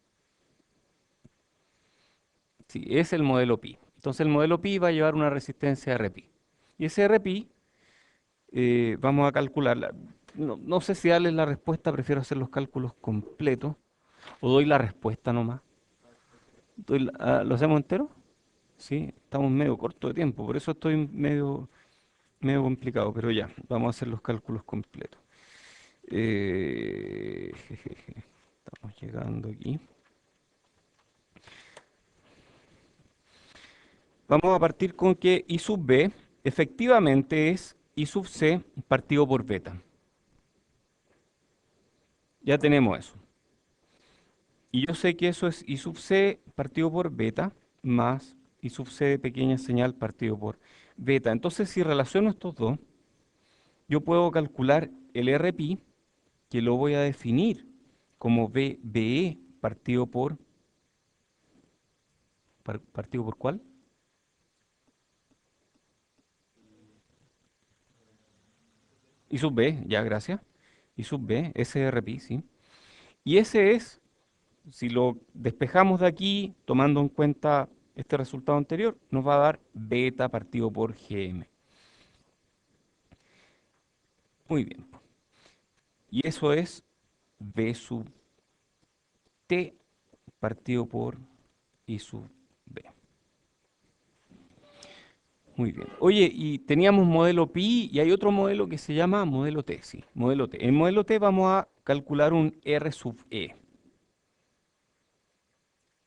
Sí, es el modelo pi. Entonces el modelo pi va a llevar una resistencia Rpi. Y ese Rpi vamos a calcularla. No sé si darles la respuesta, prefiero hacer los cálculos completos. O doy la respuesta nomás. ¿Lo hacemos entero? Sí, estamos medio corto de tiempo, por eso estoy medio complicado, pero ya, vamos a hacer los cálculos completos. Jejeje, estamos llegando aquí. Vamos a partir con que I sub b efectivamente es I sub c partido por beta. Ya tenemos eso. Y yo sé que eso es I sub c partido por beta más I sub c de pequeña señal partido por beta. Entonces, si relaciono estos dos, yo puedo calcular el Rpi, que lo voy a definir como BE ¿partido por cuál? I sub B, ya, gracias. I sub B, SRPi, sí. Y ese es, si lo despejamos de aquí, tomando en cuenta este resultado anterior, nos va a dar beta partido por GM. Muy bien. Y eso es B sub T partido por I sub B. Muy bien. Oye, y teníamos modelo pi y hay otro modelo que se llama modelo T, sí, modelo T. En modelo T vamos a calcular un R sub E,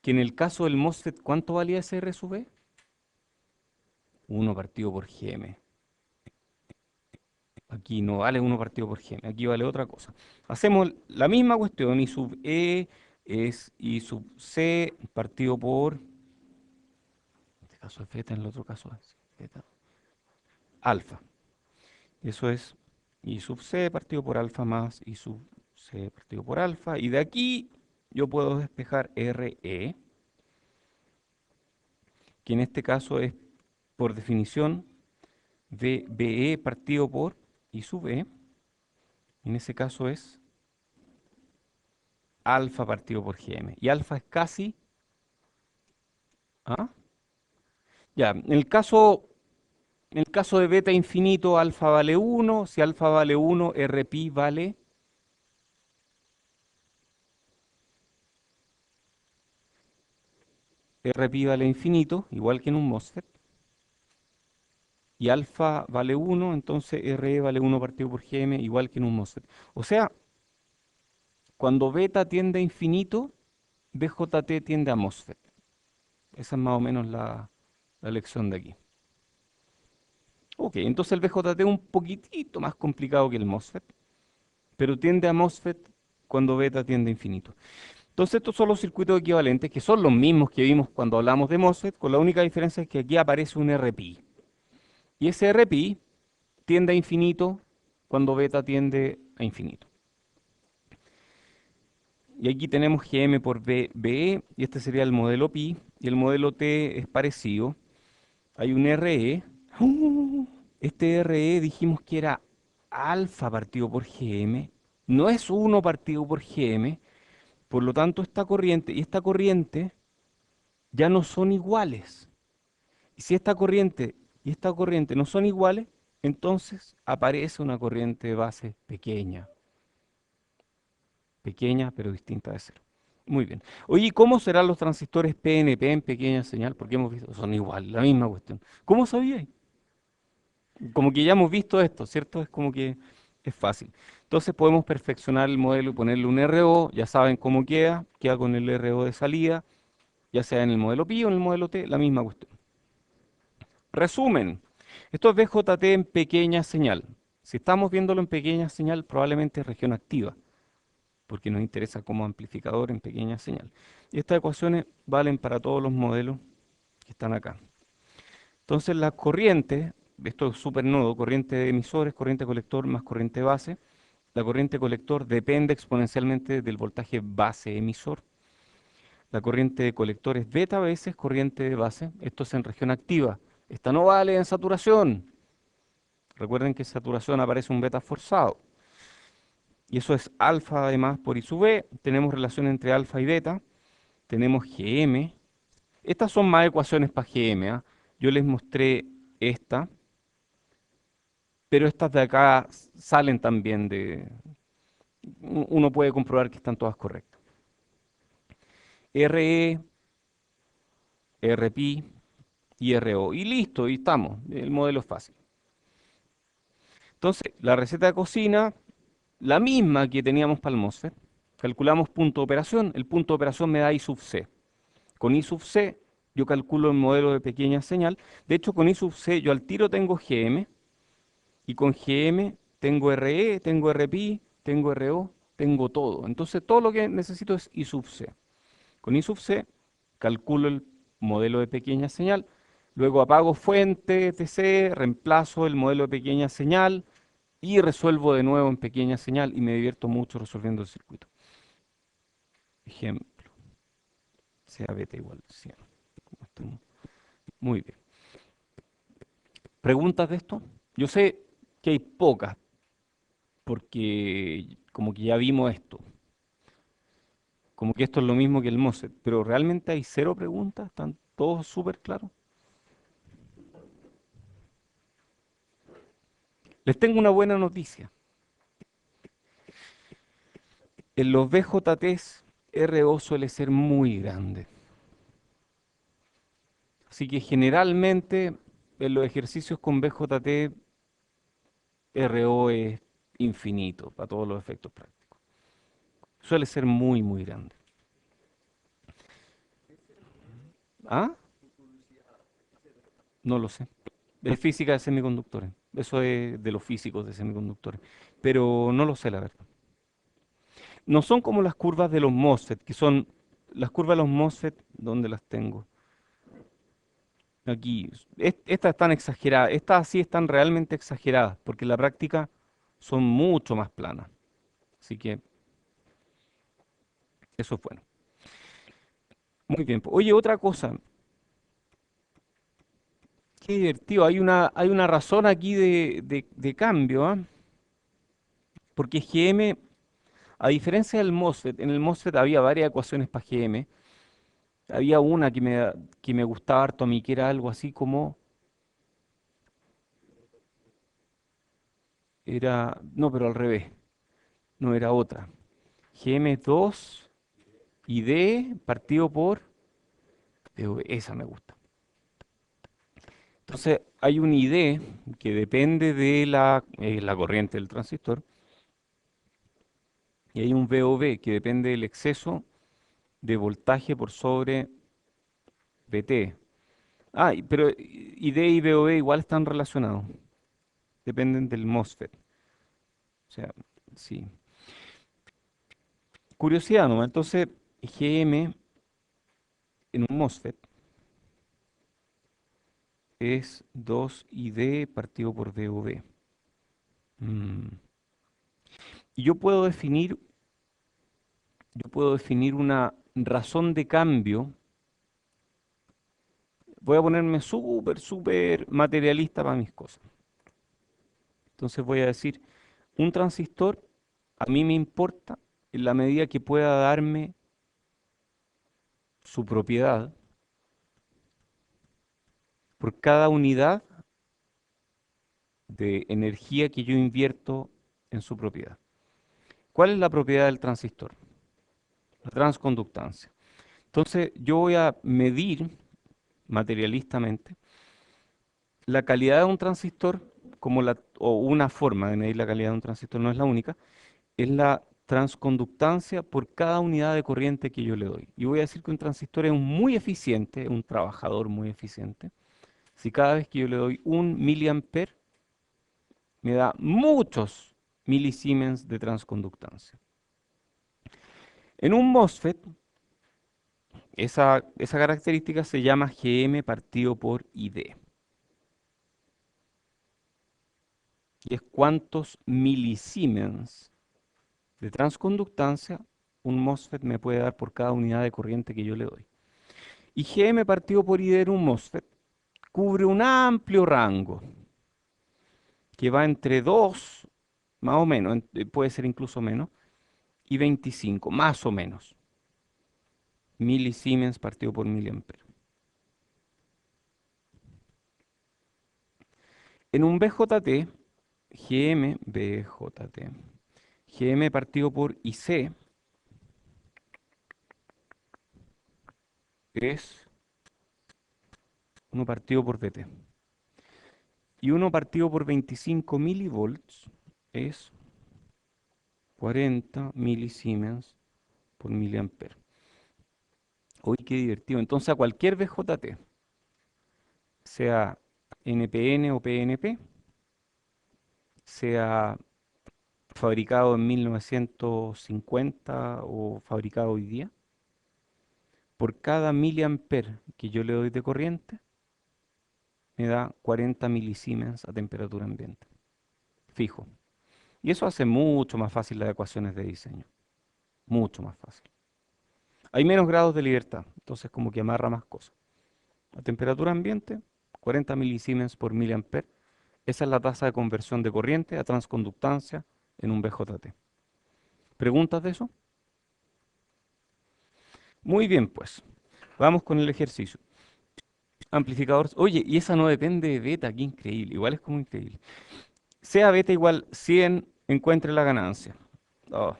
que en el caso del MOSFET, ¿cuánto valía ese R sub E? 1 partido por GM. Aquí no vale 1 partido por GM, aquí vale otra cosa. Hacemos la misma cuestión, I sub E es I sub C partido por, en este caso es beta, en el otro caso es beta, alfa. Eso es I sub C partido por alfa más I sub C partido por alfa. Y de aquí yo puedo despejar RE, que en este caso es, por definición, BE partido por I sub E. En ese caso es alfa partido por GM. Y alfa es casi... ¿Ah? Ya, en el caso de beta infinito, alfa vale 1. Si alfa vale 1, Rpi vale... Rpi vale infinito, igual que en un MOSFET. Y alfa vale 1, entonces Re vale 1 partido por Gm, igual que en un MOSFET. O sea, cuando beta tiende a infinito, BJT tiende a MOSFET. Esa es más o menos la lección de aquí. Ok, entonces el BJT es un poquitito más complicado que el MOSFET, pero tiende a MOSFET cuando beta tiende a infinito. Entonces estos son los circuitos equivalentes, que son los mismos que vimos cuando hablamos de MOSFET, con la única diferencia es que aquí aparece un RPi. Y ese RPi tiende a infinito cuando beta tiende a infinito. Y aquí tenemos Gm por BE, y este sería el modelo pi, y el modelo T es parecido. Hay un RE. Este RE dijimos que era alfa partido por Gm, no es 1 partido por Gm, por lo tanto esta corriente y esta corriente ya no son iguales. Y si esta corriente y esta corriente no son iguales, entonces aparece una corriente de base pequeña. Pequeña, pero distinta de cero. Muy bien. Oye, ¿y cómo serán los transistores PNP en pequeña señal? Porque hemos visto, son iguales, la misma cuestión. ¿Cómo sabíais? Como que ya hemos visto esto, ¿cierto? Es como que es fácil. Entonces podemos perfeccionar el modelo y ponerle un RO, ya saben cómo queda con el RO de salida, ya sea en el modelo Pi o en el modelo T, la misma cuestión. Resumen, esto es BJT en pequeña señal. Si estamos viéndolo en pequeña señal, probablemente es región activa, porque nos interesa como amplificador en pequeña señal. Y estas ecuaciones valen para todos los modelos que están acá. Entonces la corriente, esto es supernodo, corriente de emisores, corriente colector más corriente base. La corriente colector depende exponencialmente del voltaje base emisor. La corriente de colector es beta veces corriente de base. Esto es en región activa. Esta no vale en saturación. Recuerden que en saturación aparece un beta forzado. Y eso es alfa además por I sub B. Tenemos relación entre alfa y beta. Tenemos Gm. Estas son más ecuaciones para Gm, ¿ah? Yo les mostré esta, pero estas de acá salen también de... Uno puede comprobar que están todas correctas. Re, Rpi y Ro. Y listo, y estamos. El modelo es fácil. Entonces, la receta de cocina, la misma que teníamos para el MOSFET. Calculamos punto de operación. El punto de operación me da I sub C. Con I sub C yo calculo el modelo de pequeña señal. De hecho, con I sub C yo al tiro tengo Gm. Y con Gm tengo Re, tengo Rpi, tengo Ro, tengo todo. Entonces, todo lo que necesito es I sub C. Con I sub C calculo el modelo de pequeña señal, luego apago fuente, etc., reemplazo el modelo de pequeña señal y resuelvo de nuevo en pequeña señal y me divierto mucho resolviendo el circuito. Ejemplo, sea beta igual a 100. Muy bien. ¿Preguntas de esto? Yo sé que hay pocas, porque como que ya vimos esto, como que esto es lo mismo que el MOSFET, pero realmente hay cero preguntas, están todos súper claros. Les tengo una buena noticia. En los BJTs, RO suele ser muy grande. Así que generalmente en los ejercicios con BJT, RO es infinito para todos los efectos prácticos. Suele ser muy, muy grande. ¿Ah? No lo sé. Es física de semiconductores. Eso es de los físicos de semiconductores. Pero no lo sé, la verdad. No son como las curvas de los MOSFET, que son las curvas de los MOSFET, ¿dónde las tengo? Aquí, estas están exageradas, estas sí están realmente exageradas, porque en la práctica son mucho más planas. Así que eso es bueno. Muy bien. Oye, otra cosa, qué divertido, hay una razón aquí de cambio, ¿ah? Porque Gm, a diferencia del MOSFET, en el MOSFET había varias ecuaciones para Gm, había una que me gustaba harto a mí, que era algo así como, no, pero al revés, no era otra. Gm2 y D partido por esa me gusta. Entonces, hay un ID que depende de la corriente del transistor y hay un VOB que depende del exceso de voltaje por sobre VT. Pero ID y VOB igual están relacionados, dependen del MOSFET. O sea, sí. Curiosidad nomás, entonces GM en un MOSFET es 2ID partido por VOB. Mm. Y yo puedo definir una razón de cambio. Voy a ponerme súper, súper materialista para mis cosas. Entonces voy a decir, un transistor a mí me importa en la medida que pueda darme su propiedad por cada unidad de energía que yo invierto en su propiedad. ¿Cuál es la propiedad del transistor? La transconductancia. Entonces yo voy a medir materialistamente la calidad de un transistor o una forma de medir la calidad de un transistor, no es la única, es la transconductancia por cada unidad de corriente que yo le doy. Y voy a decir que un transistor es muy eficiente, un trabajador muy eficiente, Si cada vez que yo le doy un miliamper, me da muchos milisiemens de transconductancia. En un MOSFET, esa característica se llama Gm partido por ID. Y es cuántos milisiemens de transconductancia un MOSFET me puede dar por cada unidad de corriente que yo le doy. Y Gm partido por ID en un MOSFET cubre un amplio rango que va entre 2, más o menos, puede ser incluso menos, y 25, más o menos, milisiemens partido por miliampere. En un BJT, BJT, Gm partido por IC es 1 partido por Vt. Y 1 partido por 25 milivolts es 40 milisiemens por miliampere. Uy, qué divertido. Entonces a cualquier BJT, sea NPN o PNP, sea fabricado en 1950 o fabricado hoy día, por cada miliamper que yo le doy de corriente, me da 40 milisiemens a temperatura ambiente. Fijo. Y eso hace mucho más fácil las ecuaciones de diseño. Mucho más fácil. Hay menos grados de libertad, entonces como que amarra más cosas. A temperatura ambiente, 40 milisiemens por miliamper. Esa es la tasa de conversión de corriente a transconductancia en un BJT. ¿Preguntas de eso? Muy bien, pues. Vamos con el ejercicio. Amplificador. Oye, y esa no depende de beta, qué increíble. Igual es como increíble. Sea beta igual 100, encuentre la ganancia. Oh,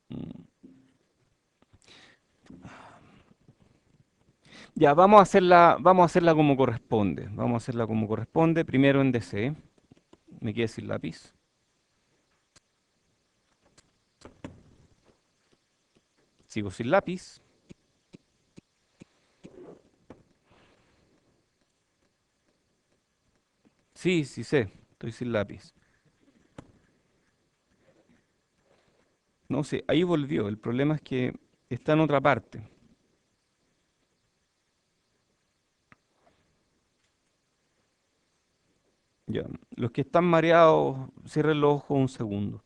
mm. Ya, vamos a hacerla como corresponde. Vamos a hacerla como corresponde. Primero en DC. Me quedé sin lápiz. Sigo sin lápiz. Sí, sí sé. Estoy sin lápiz. No sé, ahí volvió. El problema es que está en otra parte. Ya. Los que están mareados, cierren los ojos un segundo.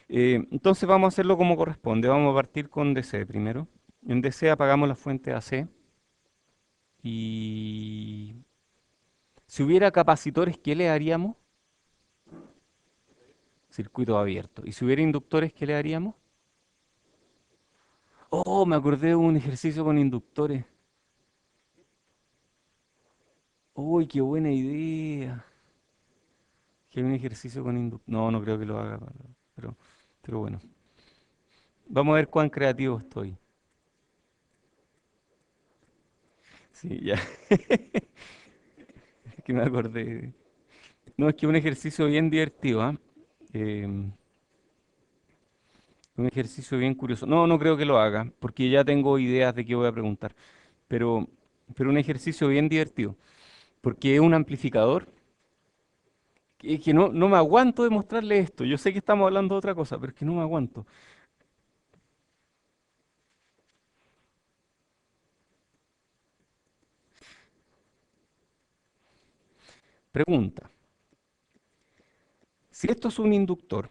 Entonces vamos a hacerlo como corresponde. Vamos a partir con DC primero. En DC apagamos la fuente AC. Y si hubiera capacitores, ¿qué le haríamos? Circuito abierto. ¿Y si hubiera inductores, qué le haríamos? Oh, me acordé de un ejercicio con inductores. Uy, qué buena idea. Que hay un ejercicio con inductores. No, no creo que lo haga, pero, pero bueno. Vamos a ver cuán creativo estoy. Sí, ya. Es que me acordé. No, es que un ejercicio bien divertido, ¿ah? Em, un ejercicio bien curioso. No, no creo que lo haga, porque ya tengo ideas de qué voy a preguntar. Pero, pero un ejercicio bien divertido, porque es un amplificador que no me aguanto de mostrarle esto. Yo sé que estamos hablando de otra cosa, pero es que no me aguanto. Pregunta, si esto es un inductor,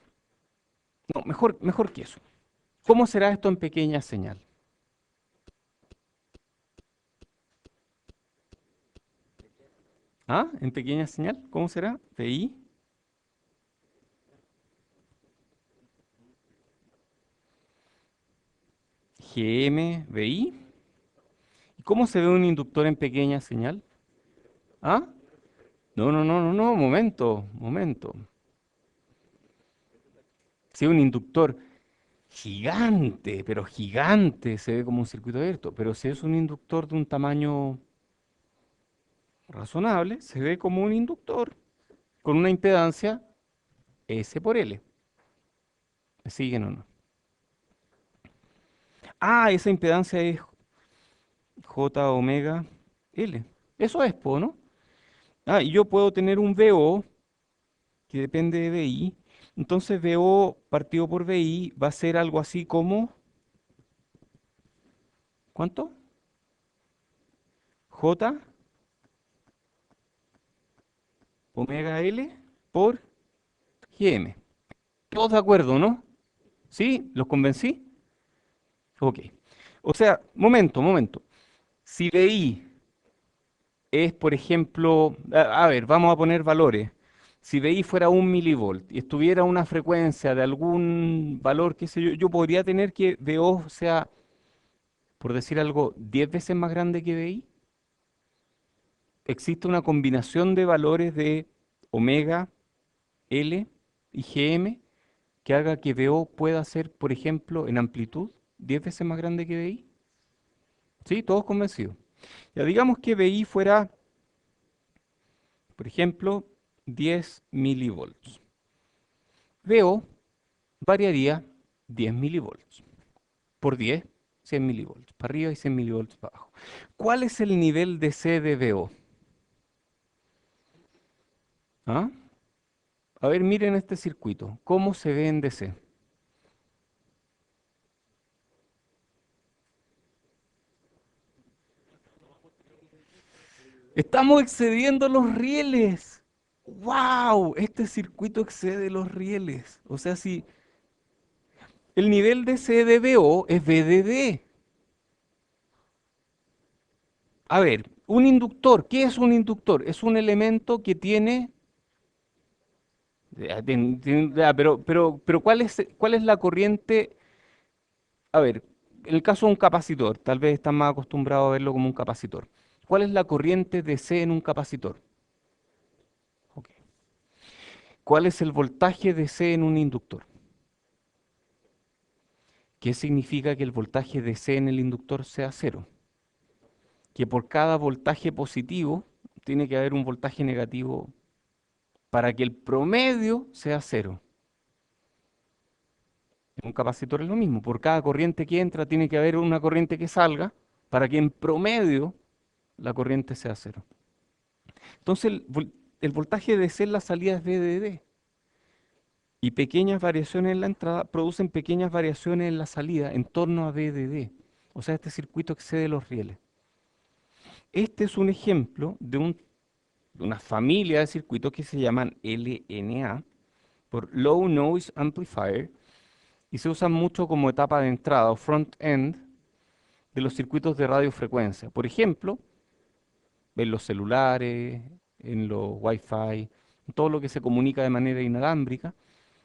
no, mejor que eso. ¿Cómo será esto en pequeña señal? ¿Ah? ¿En pequeña señal? ¿Cómo será? PI, GM, BI. ¿Y cómo se ve un inductor en pequeña señal? ¿Ah? No, no, no, no, no, momento, momento. Si un inductor gigante, pero gigante, se ve como un circuito abierto. Pero si es un inductor de un tamaño razonable, se ve como un inductor con una impedancia S por L. ¿Me siguen o no? Ah, esa impedancia es J omega L. Eso es, po, ¿no? Ah, y yo puedo tener un VO que depende de VI. Entonces VO partido por VI va a ser algo así como, ¿cuánto? J omega L por GM. Todos de acuerdo, ¿no? ¿Sí? ¿Los convencí? Ok. O sea, momento. Si VI es, por ejemplo, a ver, vamos a poner valores. Si VI fuera 1 milivolt y estuviera a una frecuencia de algún valor, qué sé yo, yo podría tener que VO sea, por decir algo, 10 veces más grande que VI. Existe una combinación de valores de omega, L y Gm que haga que VO pueda ser, por ejemplo, en amplitud 10 veces más grande que VI. ¿Sí? Todos convencidos. Ya digamos que VI fuera, por ejemplo, 10 milivolts. VO variaría 10 milivolts. Por 10, 100 milivolts. Para arriba y 100 milivolts para abajo. ¿Cuál es el nivel de C de VO? ¿Ah? A ver, miren este circuito. ¿Cómo se ve en DC? Estamos excediendo los rieles. ¡Wow! Este circuito excede los rieles. O sea, si el nivel de C de VO es VDD. A ver, un inductor. ¿Qué es un inductor? Es un elemento que tiene. Ya, pero ¿cuál es la corriente? A ver, en el caso de un capacitor, tal vez están más acostumbrados a verlo como un capacitor. ¿Cuál es la corriente de C en un capacitor? Ok. ¿Cuál es el voltaje de C en un inductor? ¿Qué significa que el voltaje de C en el inductor sea cero? Que por cada voltaje positivo tiene que haber un voltaje negativo para que el promedio sea cero. En un capacitor es lo mismo, por cada corriente que entra tiene que haber una corriente que salga para que en promedio la corriente sea cero. Entonces el voltaje de C en la salida es VDD y pequeñas variaciones en la entrada producen pequeñas variaciones en la salida en torno a VDD. O sea, este circuito excede los rieles. Este es un ejemplo de una familia de circuitos que se llaman LNA, por Low Noise Amplifier, y se usan mucho como etapa de entrada o front-end de los circuitos de radiofrecuencia. Por ejemplo, en los celulares, en los Wi-Fi, en todo lo que se comunica de manera inalámbrica,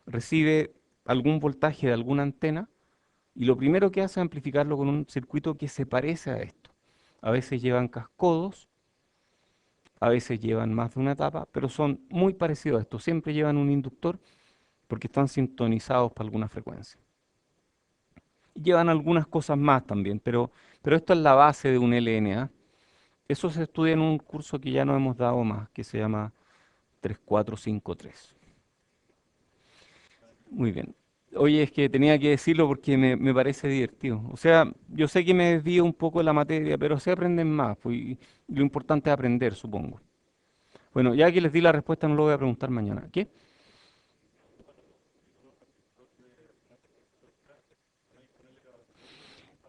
recibe algún voltaje de alguna antena y lo primero que hace es amplificarlo con un circuito que se parece a esto. A veces llevan cascodos, a veces llevan más de una etapa, pero son muy parecidos a esto. Siempre llevan un inductor porque están sintonizados para alguna frecuencia. Llevan algunas cosas más también, pero esto es la base de un LNA. Eso se estudia en un curso que ya no hemos dado más, que se llama 3453. Muy bien. Oye, es que tenía que decirlo porque me parece divertido. O sea, yo sé que me desvío un poco de la materia, pero se aprenden más, pues, y lo importante es aprender, supongo. Bueno, ya que les di la respuesta, no lo voy a preguntar mañana. ¿Qué?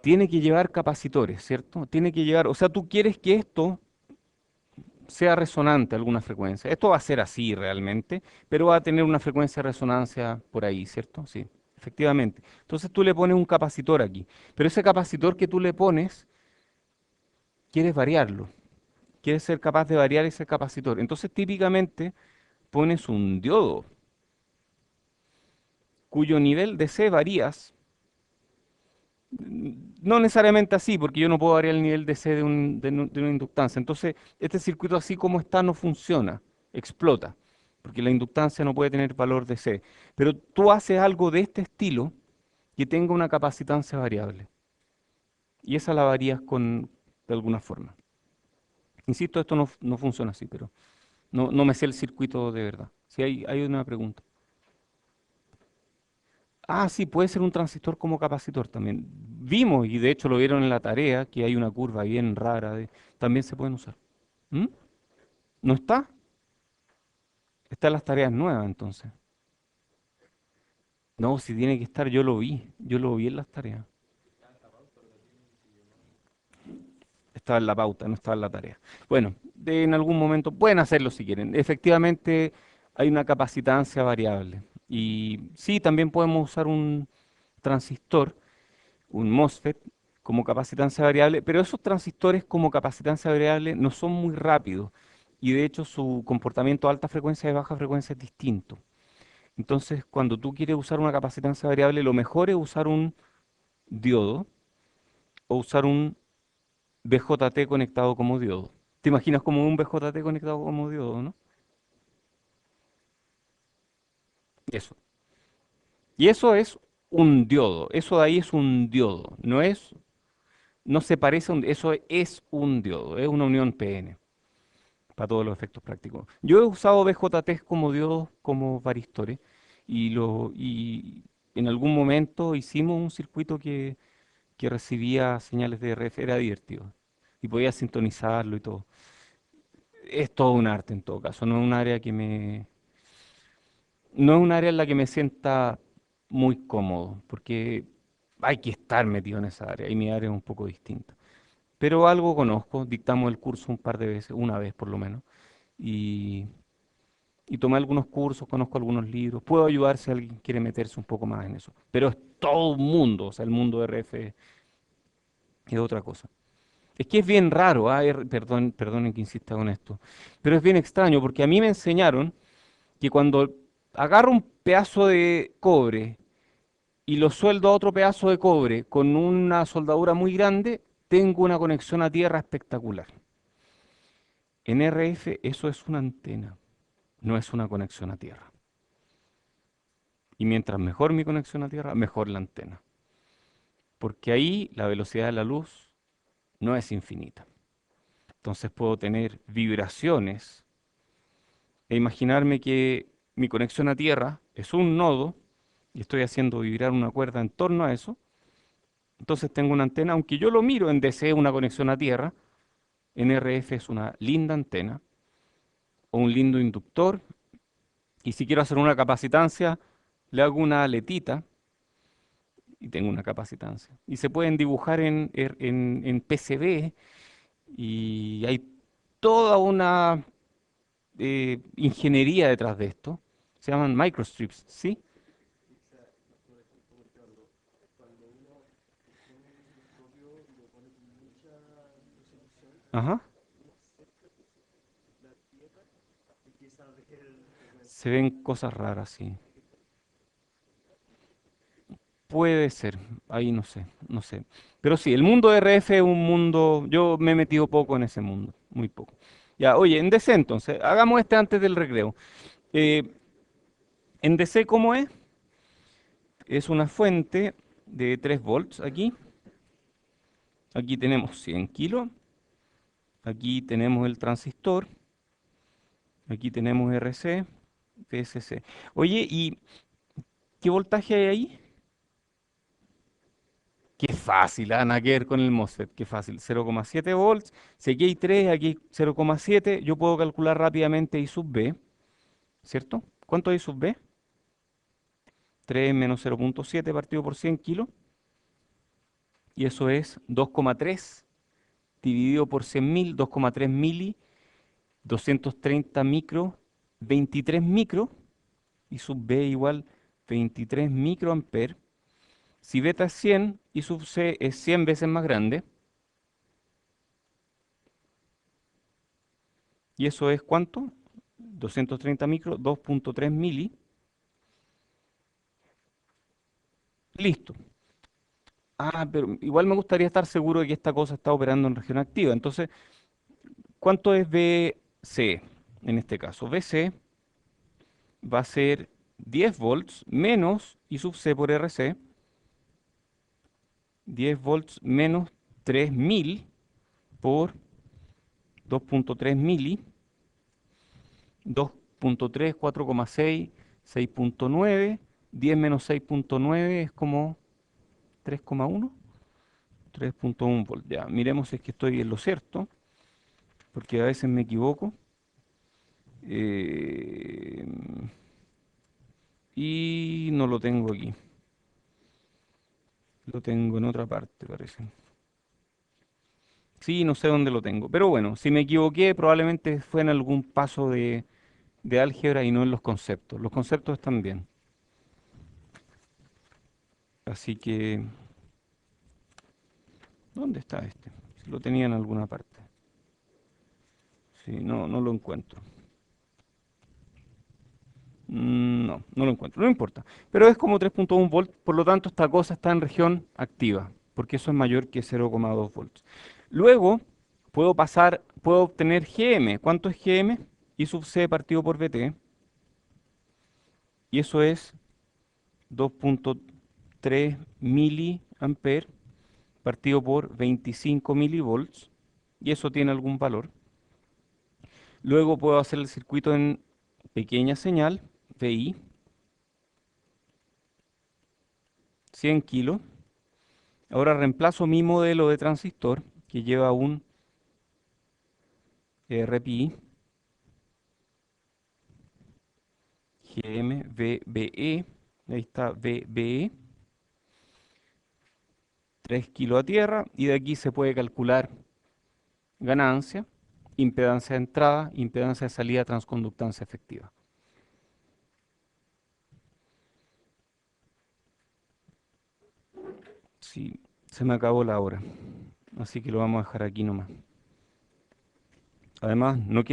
Tiene que llevar capacitores, ¿cierto? Tiene que llevar, o sea, tú quieres que esto sea resonante a alguna frecuencia. Esto va a ser así realmente, pero va a tener una frecuencia de resonancia por ahí, ¿cierto? Sí, efectivamente. Entonces tú le pones un capacitor aquí, pero ese capacitor que tú le pones, quieres variarlo, quieres ser capaz de variar ese capacitor. Entonces típicamente pones un diodo cuyo nivel de C varías. No necesariamente así, porque yo no puedo variar el nivel de C de una inductancia. Entonces, este circuito así como está no funciona, explota, porque la inductancia no puede tener valor de C. Pero tú haces algo de este estilo que tenga una capacitancia variable, y esa la varías de alguna forma. Insisto, esto no funciona así, pero no me sé el circuito de verdad. Si hay una pregunta. Ah, sí, puede ser un transistor como capacitor también. vimos, y de hecho lo vieron en la tarea, que hay una curva bien rara, también se pueden usar. ¿Mm? ¿No está? Está en las tareas nuevas entonces. No, si tiene que estar, yo lo vi en las tareas. Estaba en la pauta, no estaba en la tarea. Bueno, en algún momento pueden hacerlo si quieren. Efectivamente, hay una capacitancia variable. Y sí, también podemos usar un transistor, un MOSFET, como capacitancia variable, pero esos transistores como capacitancia variable no son muy rápidos. Y de hecho, su comportamiento de alta frecuencia y baja frecuencia es distinto. Entonces, cuando tú quieres usar una capacitancia variable, lo mejor es usar un diodo o usar un BJT conectado como diodo. ¿Te imaginas como un BJT conectado como diodo, no? Eso. Y eso es un diodo. Eso de ahí es un diodo. No se parece a un, eso es un diodo. Es una unión PN para todos los efectos prácticos. Yo he usado BJTs como diodos, como varistores, y en algún momento hicimos un circuito que recibía señales de RF, era divertido. Y podía sintonizarlo y todo. Es todo un arte en todo caso, no es un área en la que me sienta muy cómodo, porque hay que estar metido en esa área y mi área es un poco distinta. Pero algo conozco, dictamos el curso un par de veces, una vez por lo menos, y, y tomé algunos cursos, conozco algunos libros, puedo ayudar si alguien quiere meterse un poco más en eso, pero es todo un mundo, o sea, el mundo de RF es otra cosa. Es que es bien raro, perdón, perdonen que insista con esto, pero es bien extraño porque a mí me enseñaron que cuando agarro un pedazo de cobre y lo sueldo a otro pedazo de cobre con una soldadura muy grande, tengo una conexión a tierra espectacular. En RF eso es una antena, no es una conexión a tierra. Y mientras mejor mi conexión a tierra, mejor la antena. Porque ahí la velocidad de la luz no es infinita. Entonces puedo tener vibraciones e imaginarme que mi conexión a tierra es un nodo y estoy haciendo vibrar una cuerda en torno a eso. Entonces tengo una antena, aunque yo lo miro en DC una conexión a tierra, en RF es una linda antena o un lindo inductor. Y si quiero hacer una capacitancia, le hago una aletita y tengo una capacitancia. Y se pueden dibujar en PCB y hay toda una ingeniería detrás de esto. Se llaman microstrips, ¿sí? Ajá. Se ven cosas raras, sí. Puede ser, ahí no sé, no sé. Pero sí, el mundo de RF es un mundo, yo me he metido poco en ese mundo, muy poco. Ya, oye, en DC entonces, hagamos este antes del recreo. Eh, en DC, ¿cómo es? Es una fuente de 3 volts aquí. Aquí tenemos 100 kilos. Aquí tenemos el transistor. Aquí tenemos RC, PSC. Oye, ¿y qué voltaje hay ahí? Qué fácil, Ana, que ver con el MOSFET, qué fácil. 0,7 volts. Si aquí hay 3, aquí hay 0,7, yo puedo calcular rápidamente I sub B, ¿cierto? ¿Cuánto es I sub B? 3 menos 0,7 partido por 100 kilos. Y eso es 2,3 dividido por 100.000, 2,3 mili, 230 micro, 23 micro. I sub B igual 23 microamperes. Si beta es 100, I sub C es 100 veces más grande. ¿Y eso es cuánto? 230 micro, 2,3 mili. Listo. Ah, pero igual me gustaría estar seguro de que esta cosa está operando en región activa. Entonces, ¿cuánto es BC en este caso? BC va a ser 10 volts menos I sub C por RC. 10 volts menos 3000 por 2,3 mili. 2,3, 4,6, 6,9. 10 menos 6,9 es como 3,1. 3.1 volt. Ya, miremos si es que estoy en lo cierto, porque a veces me equivoco. Eh, y no lo tengo aquí. Lo tengo en otra parte, parece. Sí, no sé dónde lo tengo. Pero bueno, si me equivoqué, probablemente fue en algún paso de álgebra y no en los conceptos. Los conceptos están bien. Así que, ¿dónde está este? Si lo tenía en alguna parte. Sí, no, no lo encuentro. No, no lo encuentro, no importa. Pero es como 3.1 volt, por lo tanto esta cosa está en región activa, porque eso es mayor que 0,2 volts. Luego puedo obtener Gm. ¿Cuánto es Gm? I sub C partido por Vt, y eso es 2.3 miliamperes partido por 25 milivolts, y eso tiene algún valor. Luego puedo hacer el circuito en pequeña señal, VI, 100 kilos. Ahora reemplazo mi modelo de transistor que lleva un RPI GM-VBE, ahí está VBE, 3 kilos a tierra, y de aquí se puede calcular ganancia, impedancia de entrada, impedancia de salida, transconductancia efectiva. Sí, se me acabó la hora, así que lo vamos a dejar aquí nomás. Además, no quiero